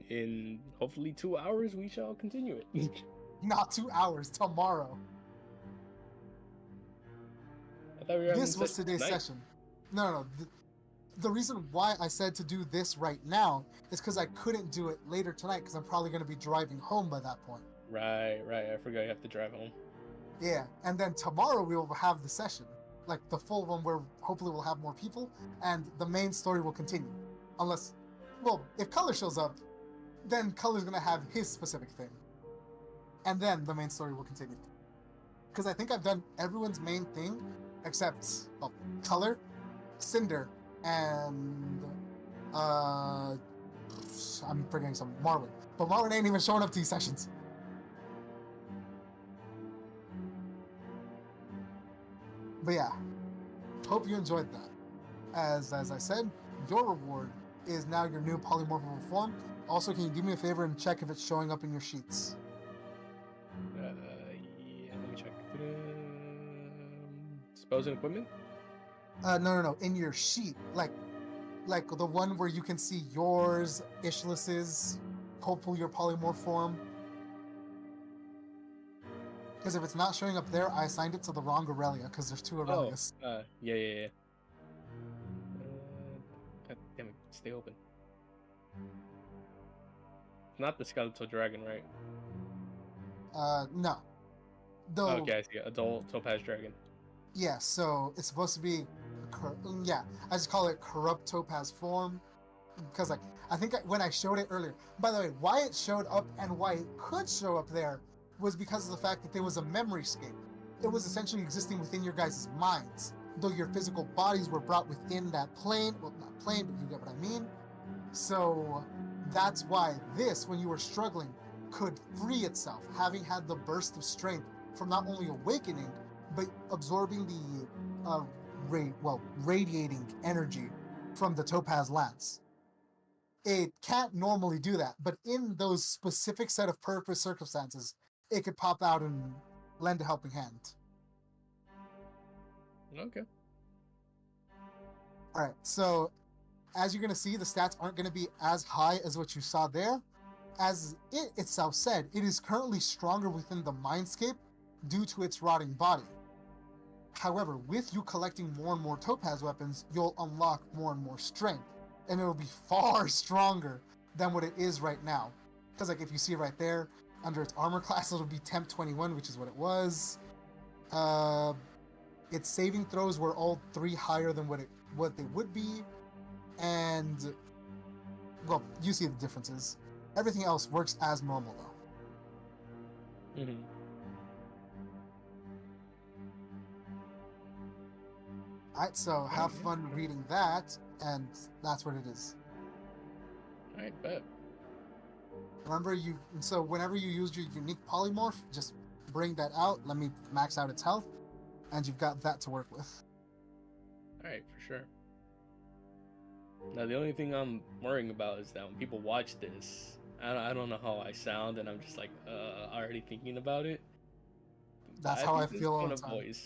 In hopefully 2 hours, we shall continue it. Not 2 hours, tomorrow. I thought we were This was today's tonight. session. No. The reason why I said to do this right now is because I couldn't do it later tonight because I'm probably going to be driving home by that point. Right. I forgot you have to drive home. Yeah, and then tomorrow we will have the session, like the full one where hopefully we'll have more people, and the main story will continue. Unless, well, if Color shows up, then Color's gonna have his specific thing. And then the main story will continue. Because I think I've done everyone's main thing, except, well, Color, Cinder, and, I'm forgetting some, Marwyn. But Marwyn ain't even showing up to these sessions. But yeah, hope you enjoyed that. As I said, your reward is now your new polymorphical form. Also, can you do me a favor and check if it's showing up in your sheets? Yeah, let me check. Spells and equipment? No. In your sheet, like the one where you can see yours, Ishlis's, hopefully your polymorph form. Because if it's not showing up there, I assigned it to the wrong Aurelia, because there's two Aurelias. Yeah. God damn it, stay open. Not the skeletal dragon, right? No. Though, Okay, I see. Adult Topaz Dragon. yeah, so it's supposed to be, yeah, I just call it corrupt topaz form. Because, like, I think when I showed it earlier, by the way, why it showed up and why it could show up there was because of the fact that there was a memory scape. It was essentially existing within your guys' minds, though your physical bodies were brought within that plane. Well, not plane, but you get what I mean. So that's why this, when you were struggling, could free itself, having had the burst of strength from not only awakening, but absorbing the radiating energy from the topaz lance. It can't normally do that, but in those specific set of purpose circumstances, it could pop out and lend a helping hand. Okay. All right, so as you're going to see, the stats aren't going to be as high as what you saw there. As it itself said, it is currently stronger within the mindscape due to its rotting body. However, with you collecting more and more topaz weapons, you'll unlock more and more strength, and it'll be far stronger than what it is right now. Because, like, if you see right there, under its armor class, it'll be Temp 21, which is what it was. Its saving throws were all 3 higher than what they would be, and, well, you see the differences. Everything else works as normal, though. Mm-hmm. Alright, so have fun reading that, and that's what it is. Alright, bet. Remember, so whenever you use your unique polymorph, just bring that out, let me max out its health, and you've got that to work with. Alright, for sure. Now, the only thing I'm worrying about is that when people watch this, I don't know how I sound, and I'm just like, already thinking about it. That's I how think I this feel all tone the of time. voice